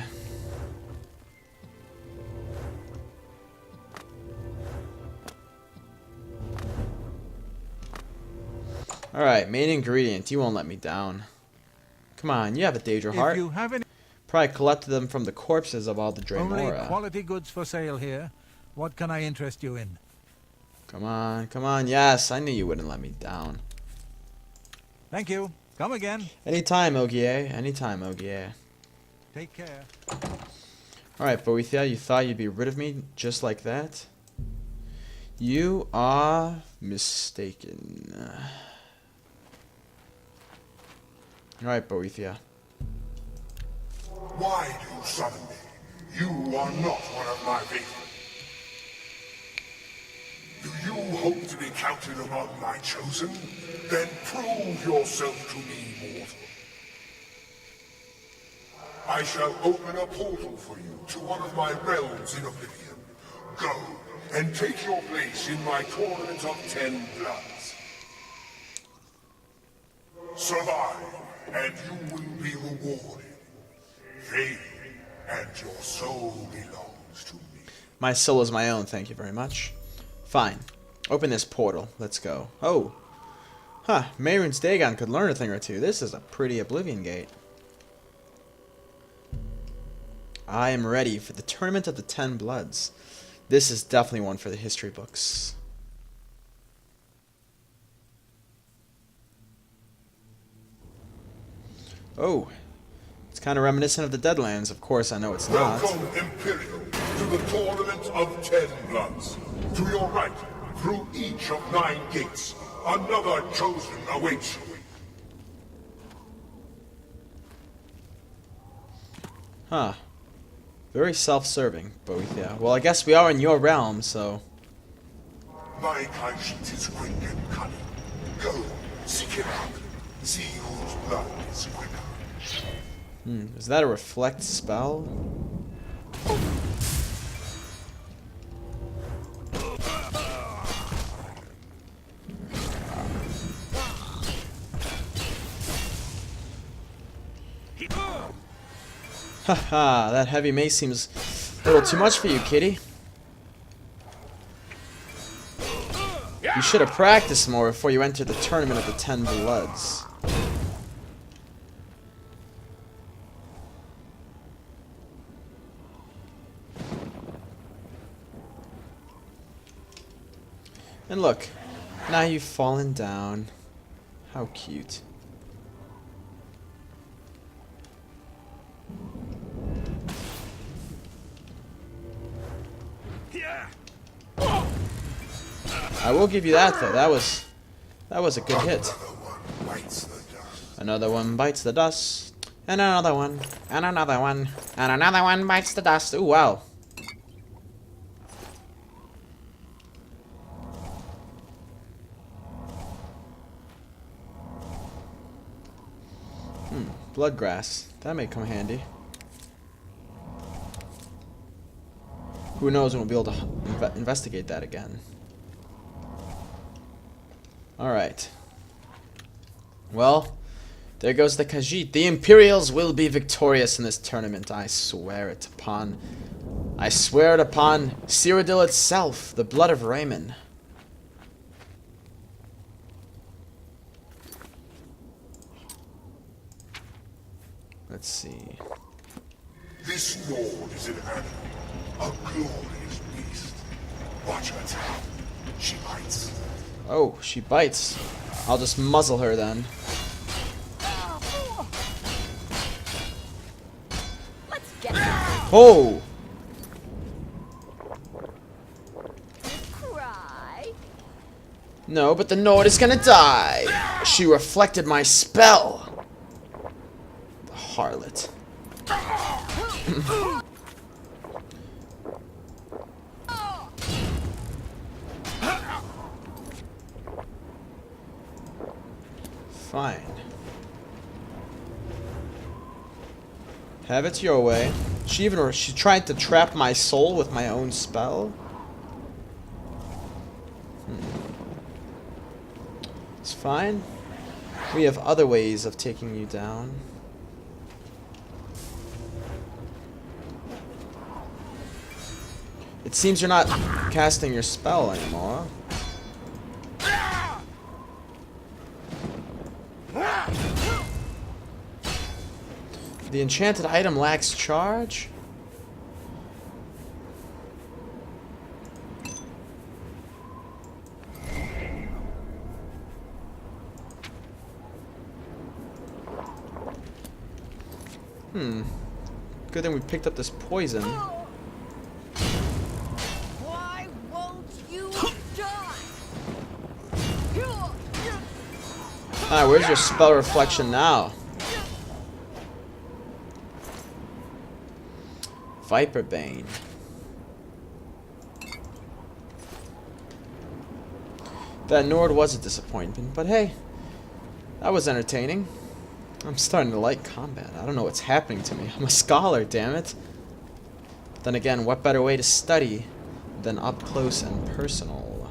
Speaker 1: Alright, main ingredient. You won't let me down. Come on, you have a Daedra heart.
Speaker 10: If you have any
Speaker 1: Probably collected them from the corpses of all the
Speaker 10: only
Speaker 1: Dremora.
Speaker 10: quality goods for sale here, what can I interest you in?
Speaker 1: Come on, come on. Yes, I knew you wouldn't let me down.
Speaker 10: Thank you. Come again.
Speaker 1: Anytime, Ogier. Anytime, Ogier.
Speaker 10: Take care.
Speaker 1: Alright, Boethia, you thought you'd be rid of me just like that? You are mistaken. Alright, Boethia.
Speaker 12: Why do you summon me? You are not one of my favorite. Do you hope to be counted among my chosen? Then prove yourself to me, mortal. I shall open a portal for you to one of my realms in Oblivion. Go, and take your place in my tournament of 10 bloods. Survive, and you will be rewarded. Fail, and your soul belongs to me.
Speaker 1: My soul is my own, thank you very much. Fine. Open this portal. Let's go. Oh. Huh. Mehrunes Dagon could learn a thing or two. This is a pretty Oblivion gate. I am ready for the Tournament of the 10 Bloods. This is definitely one for the history books. Oh. It's kind of reminiscent of the Deadlands. Of course, I know it's not.
Speaker 12: Welcome, Imperial, to the Tournament of 10 Bloods. To your right, through each of 9 gates, another chosen awaits you.
Speaker 1: Huh. Very self-serving, Boethia. Well, I guess we are in your realm, so...
Speaker 12: My Khajiit is quick and cunning. Go, seek it out. See whose blood is quicker.
Speaker 1: Is that a reflect spell? Haha, that heavy mace seems a little too much for you, kitty. You should have practiced more before you entered the Tournament of the 10 Bloods. And look, now you've fallen down. How cute. I will give you that though. That was a good hit. Another one bites the dust. And another one. And another one. And another one bites the dust. Ooh, wow. Bloodgrass. That may come handy. Who knows when we'll be able to investigate that again. Alright. Well, there goes the Khajiit. The Imperials will be victorious in this tournament. I swear it upon Cyrodiil itself, the blood of Raymond. Let's see.
Speaker 12: This Nord is an animal, a glorious beast. Watch her tail. She bites.
Speaker 1: Oh, she bites. I'll just muzzle her then.
Speaker 6: Let's get
Speaker 1: Oh!
Speaker 6: cry.
Speaker 1: No, but the Nord is gonna die. She reflected my spell. The harlot. Fine. Have it your way. She tried to trap my soul with my own spell. It's fine. We have other ways of taking you down. It seems you're not casting your spell anymore. The enchanted item lacks charge? Good thing we picked up this poison.
Speaker 6: Why won't you die?
Speaker 1: Alright, where's your spell reflection now? Viper Bane. That Nord was a disappointment, but hey, that was entertaining. I'm starting to like combat. I don't know what's happening to me. I'm a scholar, damn it. But then again, what better way to study than up close and personal?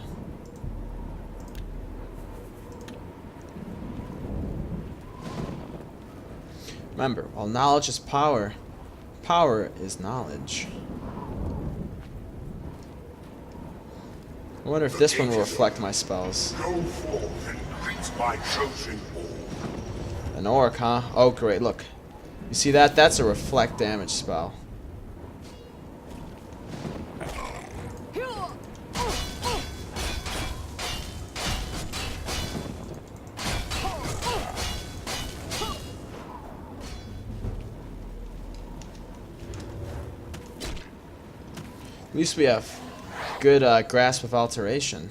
Speaker 1: Remember, while knowledge is power, power is knowledge. I wonder if this one will reflect my spells.
Speaker 12: Go forth and greet my chosen orc.
Speaker 1: An orc, huh? Oh, great, look. You see that? That's a reflect damage spell. At least we have good grasp of alteration.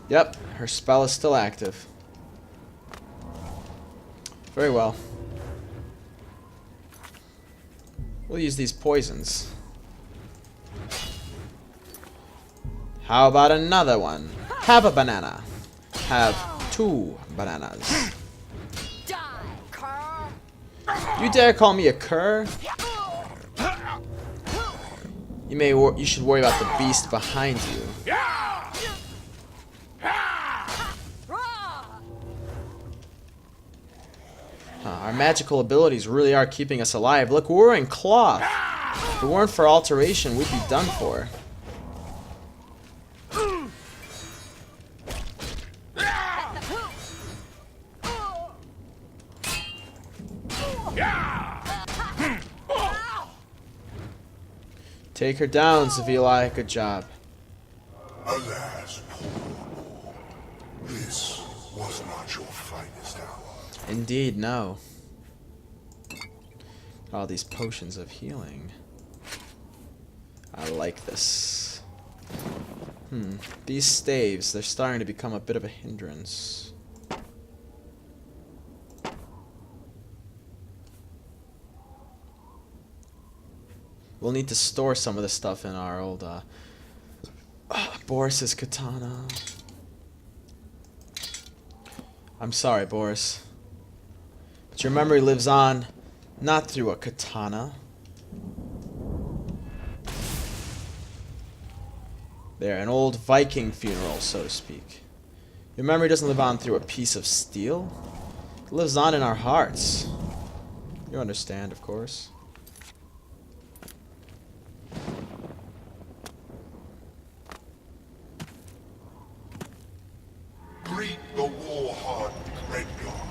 Speaker 1: Yep, her spell is still active. Very well. We'll use these poisons. How about another one? Have a banana. Have 2 bananas. You dare call me a cur? You should worry about the beast behind you. Our magical abilities really are keeping us alive. Look, we're wearing cloth. If it weren't for alteration, we'd be done for. Take her down, Zavili. Good job.
Speaker 12: Alas, poor Lord, this was not your finest hour.
Speaker 1: Indeed, no. All these potions of healing. I like this. These staves, they're starting to become a bit of a hindrance. We'll need to store some of this stuff in our old, Boris's katana. I'm sorry, Boris. But your memory lives on, not through a katana. There, an old Viking funeral, so to speak. Your memory doesn't live on through a piece of steel. It lives on in our hearts. You understand, of course.
Speaker 12: Greet the war-hardened Redguard.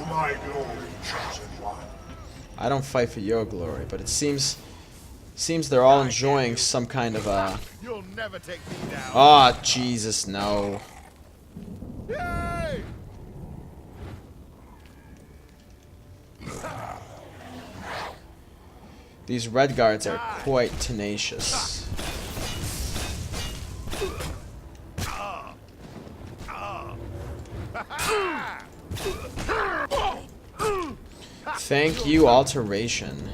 Speaker 12: my glory, chosen one.
Speaker 1: I don't fight for your glory, but it seems they're all enjoying some kind of
Speaker 11: You'll never take me down.
Speaker 1: Oh, Jesus, no.
Speaker 11: Yay!
Speaker 1: These red guards are quite tenacious. Thank you, alteration.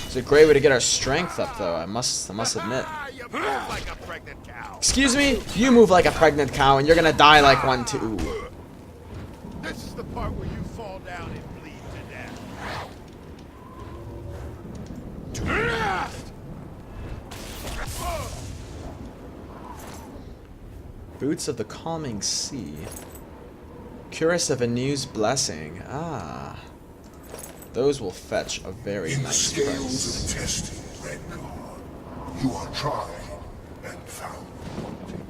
Speaker 1: It's a great way to get our strength up, though. I must admit.
Speaker 11: You move like a pregnant cow.
Speaker 1: Excuse me? You move like a pregnant cow, and you're gonna die like one too.
Speaker 11: This is the part where you fall down and bleed to death.
Speaker 1: Boots of the Calming Sea. Cuirass of Anu's Blessing. Ah. Those will fetch a very
Speaker 12: In the
Speaker 1: nice
Speaker 12: scales
Speaker 1: price.
Speaker 12: of testing, Redguard, you are tried and found wanting.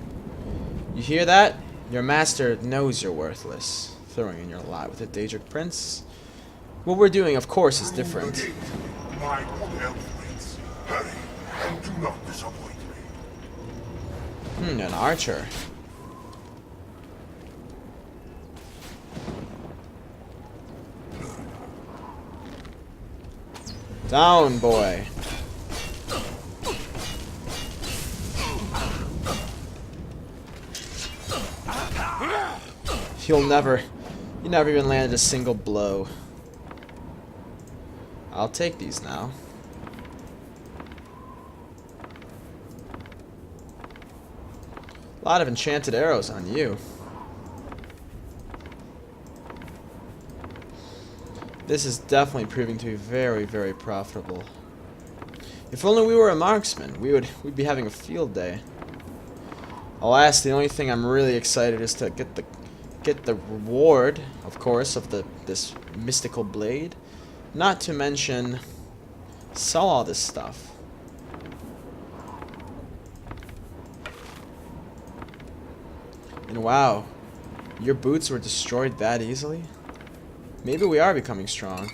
Speaker 1: You hear that? Your master knows you're worthless. Throwing in your lot with a Daedric Prince. What we're doing, of course, is different.
Speaker 12: Through the gate, my good elf prince. Hurry, and do not disappoint me.
Speaker 1: An archer. Down, boy. You never even landed a single blow. I'll take these now. A lot of enchanted arrows on you. This is definitely proving to be very, very profitable. If only we were a marksman, we'd be having a field day. Alas, the only thing I'm really excited is to get the reward, of course, of this mystical blade. Not to mention sell all this stuff. And wow, your boots were destroyed that easily? Maybe we are becoming strong.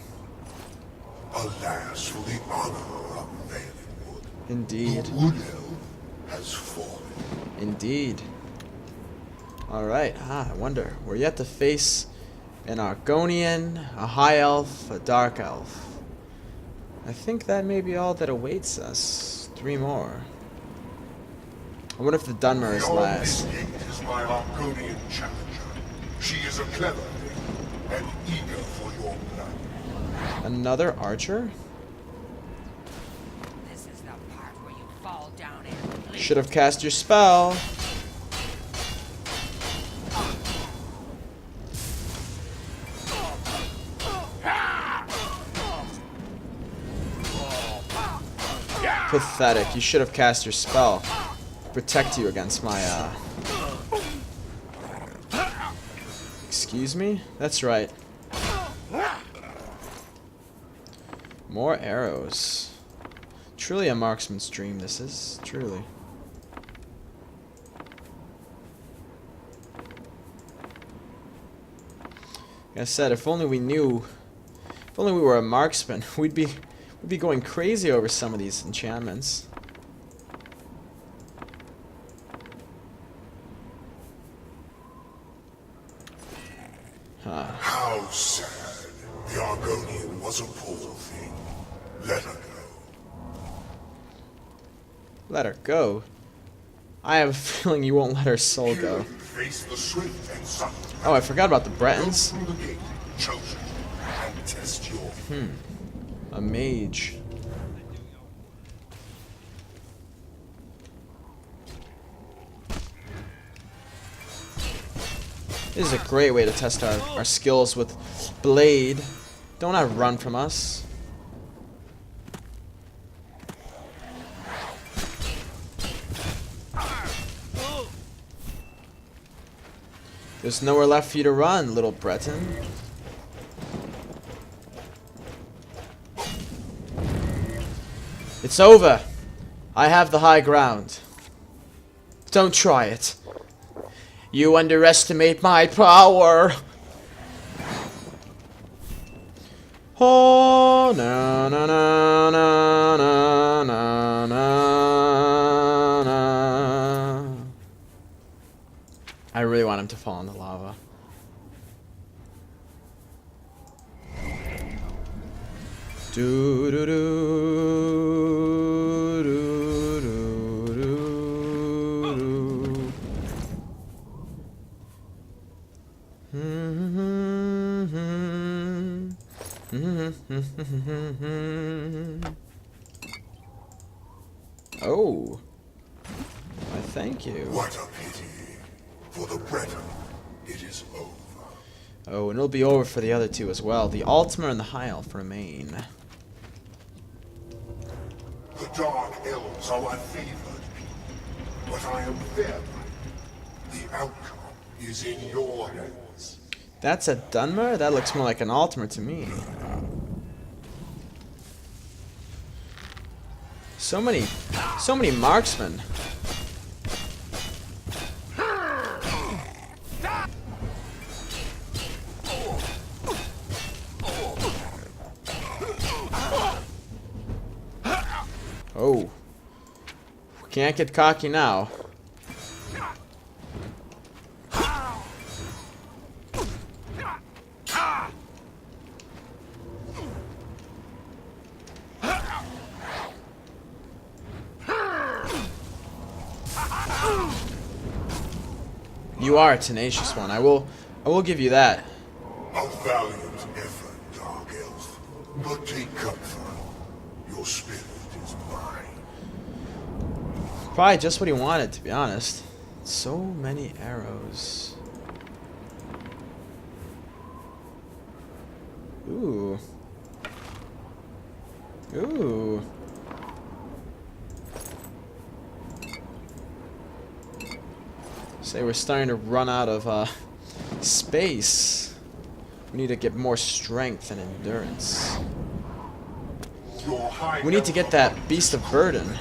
Speaker 12: Alas for the honor of Valenwood.
Speaker 1: Indeed.
Speaker 12: The wood elf has fallen.
Speaker 1: Indeed. Alright, I wonder. We're yet to face an Argonian, a high elf, a dark elf. I think that may be all that awaits us. 3 more. I wonder if the Dunmer is
Speaker 12: Beyond
Speaker 1: last.
Speaker 12: this gate is my Argonian challenger. She is a clever thing and eager for your blood.
Speaker 1: Another archer?
Speaker 7: This is the part where you fall down and bleed.
Speaker 1: Should have cast your spell. Pathetic. You should have cast your spell. Protect you against my, Excuse me? That's right. More arrows. Truly a marksman's dream, this is. Truly. Like I said, if only we knew... If only we were a marksman, we'd be going crazy over some of these enchantments.
Speaker 12: How sad. The Argonian was a poor thing. Let her go.
Speaker 1: Let her go? I have a feeling you won't let her soul go.
Speaker 12: Face the swift and subtle.
Speaker 1: Oh, I forgot about the Bretons.
Speaker 12: Through the gate, chosen, and test your
Speaker 1: A mage. This is a great way to test our skills with Blade. Don't not run from us. There's nowhere left for you to run, little Breton. It's over. I have the high ground. Don't try it. You underestimate my power. Oh, no, no, no, no, no, no, no, no. I really want him to fall in the lava. Do do do do do do. Oh, why, thank you.
Speaker 12: What a pity. For the Breton, it is over.
Speaker 1: Oh, and it'll be over for the other two as well. The Altmer and the High Elf remain.
Speaker 12: The Dark Elves are my favored people, but I am their right. The outcome is in your hands.
Speaker 1: That's a Dunmer? That looks more like an Altmer to me. So many marksmen. Oh. Can't get cocky now. You are a tenacious one. I will give you that.
Speaker 12: A valiant effort, Dark Elf. But take comfort. Your spirit is mine.
Speaker 1: Probably just what he wanted, to be honest. So many arrows. Ooh. Ooh. Say we're starting to run out of space. We need to get more strength and endurance. We need to get that Beast of Burden.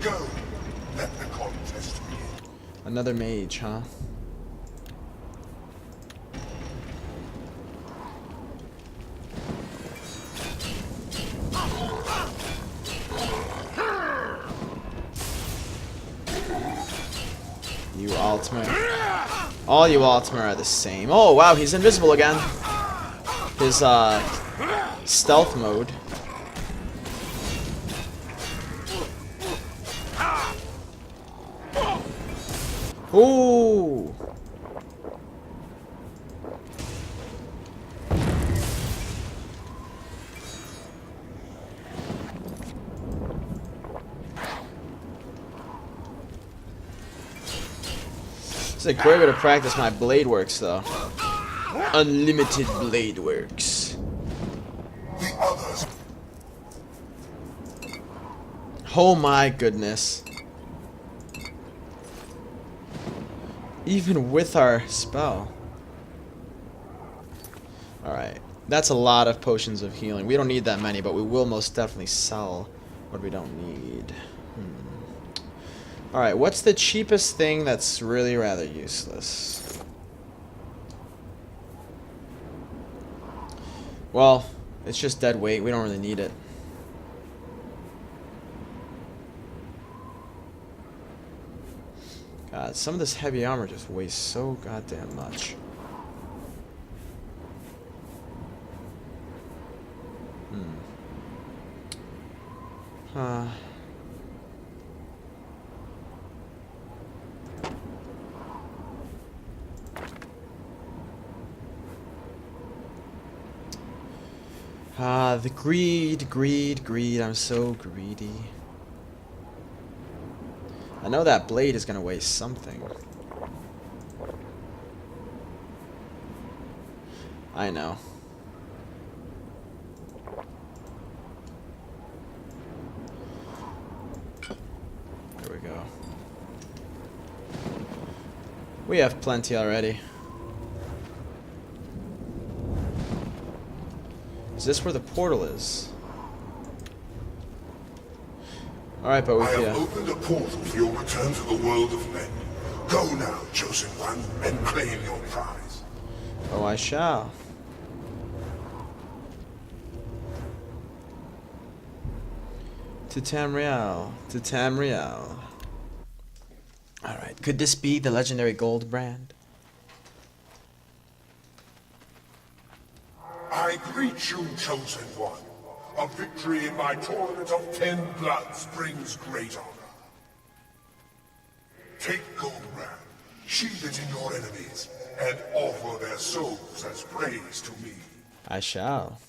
Speaker 12: Go. Let the contest begin.
Speaker 1: Another mage, huh? You Altmer. All you Altmer are the same. Oh wow, he's invisible again. His stealth mode. Ooh. It's a great way to practice my blade works, though. Unlimited blade works.
Speaker 12: The others.
Speaker 1: Oh my goodness. Even with our spell. Alright. That's a lot of potions of healing. We don't need that many, but we will most definitely sell what we don't need. Alright, what's the cheapest thing that's really rather useless? Well, it's just dead weight. We don't really need it. God, some of this heavy armor just weighs so goddamn much. The greed, greed, greed. I'm so greedy. I know that blade is gonna weigh something. I know. There we go. We have plenty already. Is this where the portal is? Alright, but we
Speaker 12: I
Speaker 1: can.
Speaker 12: have opened a portal for your return to the world of men. Go now, chosen one, and claim your prize.
Speaker 1: Oh, I shall. To Tamriel. To Tamriel. Alright, could this be the legendary gold brand?
Speaker 12: I greet you, chosen one. A victory in my tournament of 10 bloods brings great honor. Take Goldbrand, sheathe it in your enemies, and offer their souls as praise to me.
Speaker 1: I shall.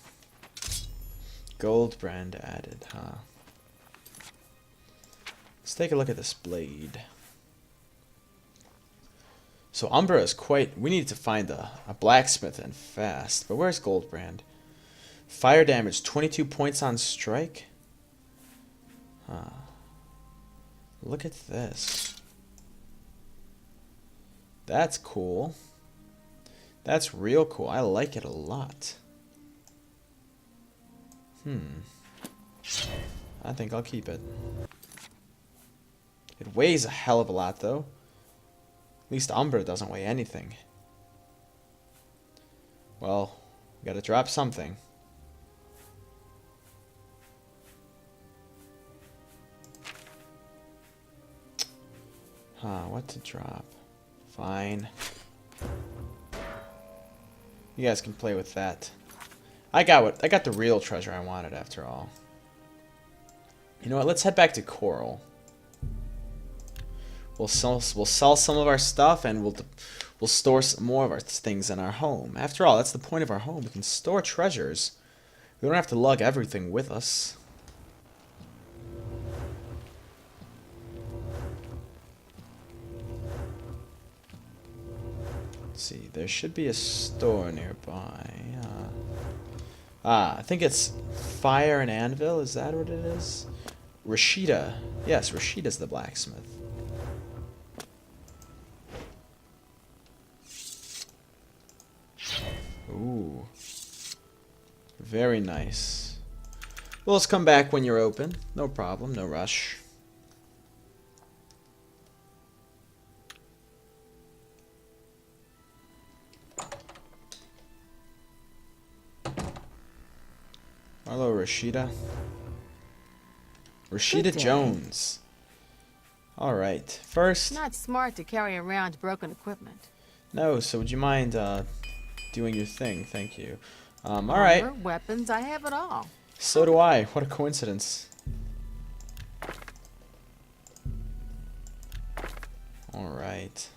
Speaker 1: Gold brand added, huh? Let's take a look at this blade. So Umbra is quite... We need to find a blacksmith and fast. But where's Goldbrand? Fire damage, 22 points on strike? Huh. Look at this. That's cool. That's real cool. I like it a lot. I think I'll keep it. It weighs a hell of a lot, though. At least Umbra doesn't weigh anything. Well, we gotta drop something. What to drop? Fine. You guys can play with that. I got the real treasure I wanted after all. You know what? Let's head back to Coral. We'll sell some of our stuff, and we'll store some more of our things in our home. After all, that's the point of our home. We can store treasures. We don't have to lug everything with us. Let's see. There should be a store nearby. I think it's Fire and Anvil. Is that what it is? Rashida. Yes, Rashida's the blacksmith. Ooh. Very nice. Well, let's come back when you're open. No problem, no rush. Hello, Rashida. Rashida Jones. Alright, first...
Speaker 13: Not smart to carry around broken equipment.
Speaker 1: No, so would you mind, doing your thing? Thank you. Alright.
Speaker 13: Armor, weapons, I have it all.
Speaker 1: So do I. What a coincidence. Alright.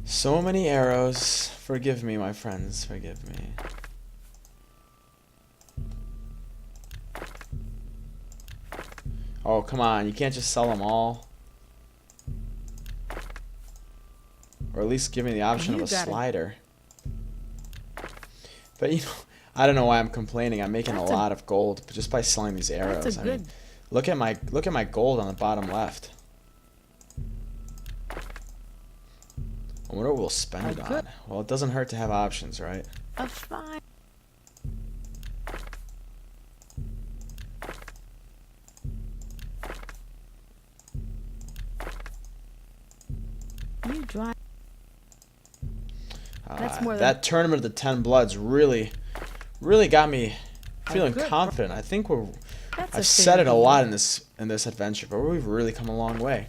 Speaker 1: So many arrows. Forgive me, my friends. Forgive me. Oh, come on. You can't just sell them all. Or at least give me the option of a slider. But, you know, I don't know why I'm complaining. I'm making a lot of gold just by selling these arrows. I mean, look at my gold on the bottom left. I wonder what we'll spend it on. Well, it doesn't hurt to have options, right?
Speaker 13: A fine. You drive. That's more
Speaker 1: that tournament of the 10 Bloods really got me feeling confident. I think I've said it a lot in this adventure, but we've really come a long way,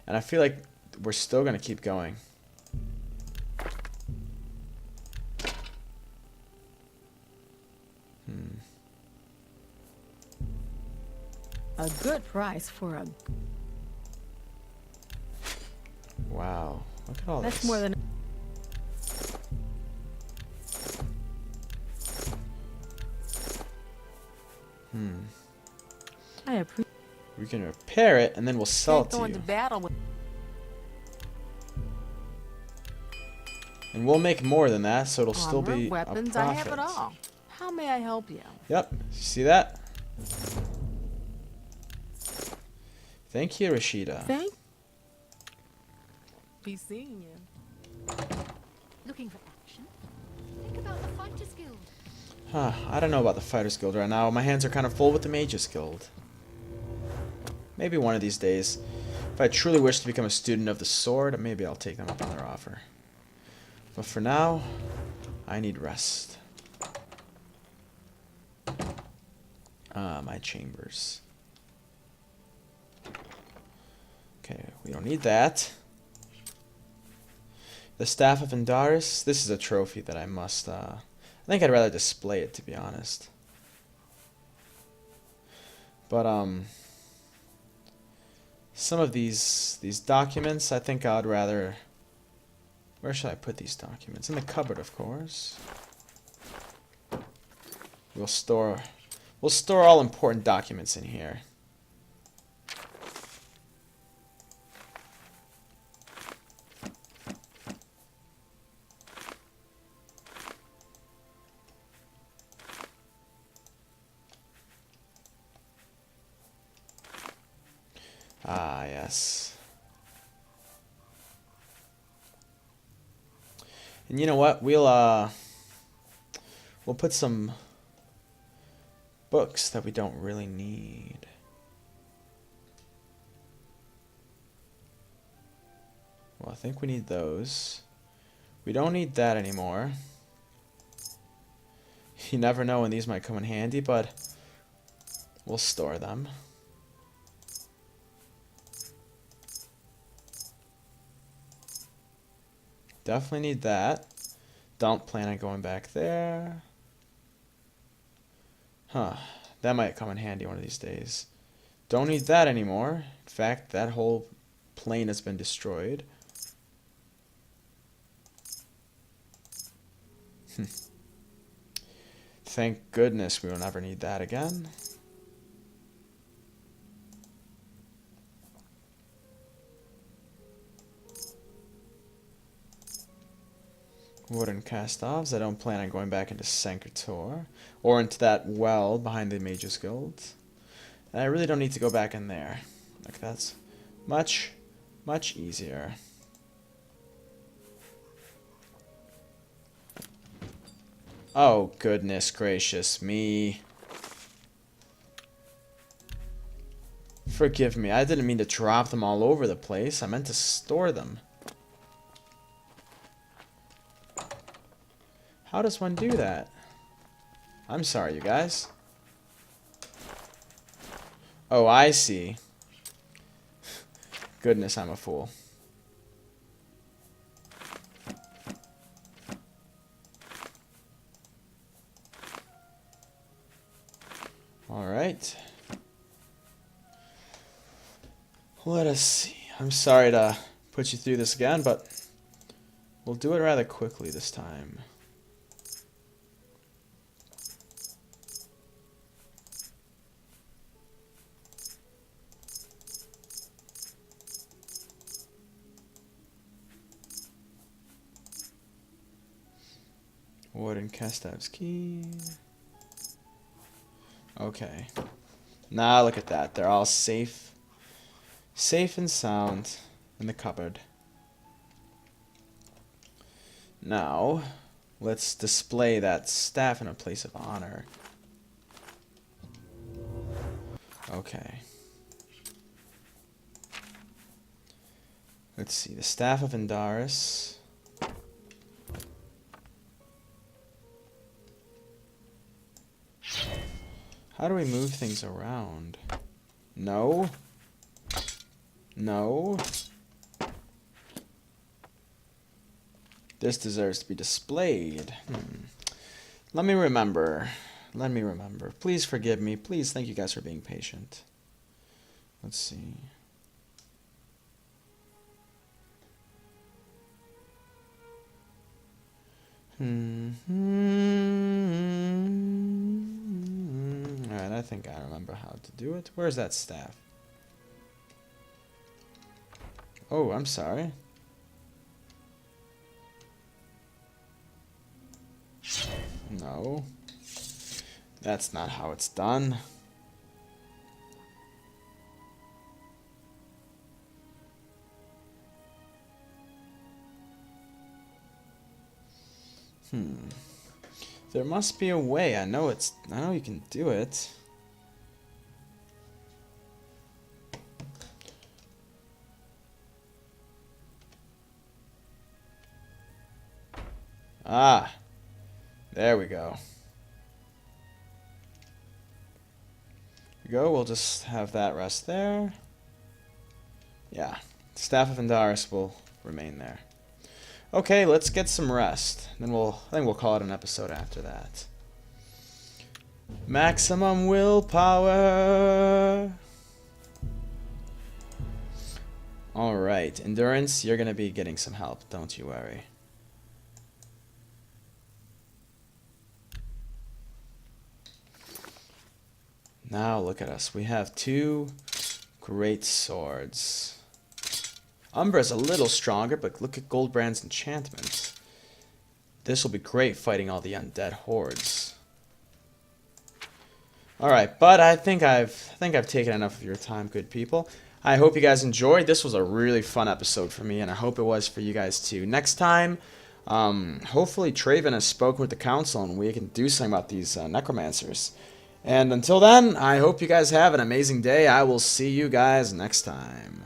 Speaker 1: and I feel like we're still gonna keep going.
Speaker 13: A good price for a...
Speaker 1: Wow, look at all this.
Speaker 13: That's more than... I appreciate...
Speaker 1: We can repair it, and then we'll sell it to you.
Speaker 13: To battle with...
Speaker 1: And we'll make more than that, so it'll still be
Speaker 13: weapons,
Speaker 1: a profit.
Speaker 13: I have it all. How may I help you?
Speaker 1: Yep, see that? Thank you, Rashida.
Speaker 13: Be seeing you.
Speaker 8: Looking for action? Think about the Fighters Guild.
Speaker 1: I don't know about the Fighters Guild right now. My hands are kind of full with the Mages Guild. Maybe one of these days. If I truly wish to become a student of the sword, maybe I'll take them up on their offer. But for now, I need rest. My chambers. Okay, we don't need that. The Staff of Indaris. This is a trophy that I must, I think I'd rather display it, to be honest. But, some of these documents, I think I'd rather... Where should I put these documents? In the cupboard, of course. We'll store all important documents in here. Ah, yes. And you know what? We'll put some books that we don't really need. Well, I think we need those. We don't need that anymore. You never know when these might come in handy, but we'll store them. Definitely need that. Don't plan on going back there. Huh. That might come in handy one of these days. Don't need that anymore. In fact, that whole plane has been destroyed. Thank goodness we will never need that again. Wooden cast-offs. I don't plan on going back into Sanctor or into that well behind the Mages Guild. And I really don't need to go back in there. Like, that's much, much easier. Oh, goodness gracious me. Forgive me. I didn't mean to drop them all over the place. I meant to store them. How does one do that? I'm sorry, you guys. Oh, I see. Goodness, I'm a fool. Alright. Let us see. I'm sorry to put you through this again, but we'll do it rather quickly this time. Wooden Kastav's key. Okay. Now look at that. They're all safe. Safe and sound in the cupboard. Now, let's display that staff in a place of honor. Okay. Let's see. The Staff of Indaris. How do we move things around? No. No. This deserves to be displayed. Let me remember. Let me remember. Please forgive me. Please, thank you guys for being patient. Let's see. Alright, I think I remember how to do it. Where's that staff? Oh, I'm sorry. No. That's not how it's done. There must be a way. I know you can do it. Ah, there we go. We'll just have that rest there. Yeah, Staff of Indaris will remain there. Okay, let's get some rest. Then I think we'll call it an episode after that. Maximum willpower. Alright, Endurance, you're gonna be getting some help, don't you worry. Now look at us. We have 2 great swords. Umbra's a little stronger, but look at Goldbrand's enchantment. This will be great fighting all the undead hordes. Alright, but I think I've taken enough of your time, good people. I hope you guys enjoyed. This was a really fun episode for me, and I hope it was for you guys too. Next time, hopefully Traven has spoken with the council and we can do something about these necromancers. And until then, I hope you guys have an amazing day. I will see you guys next time.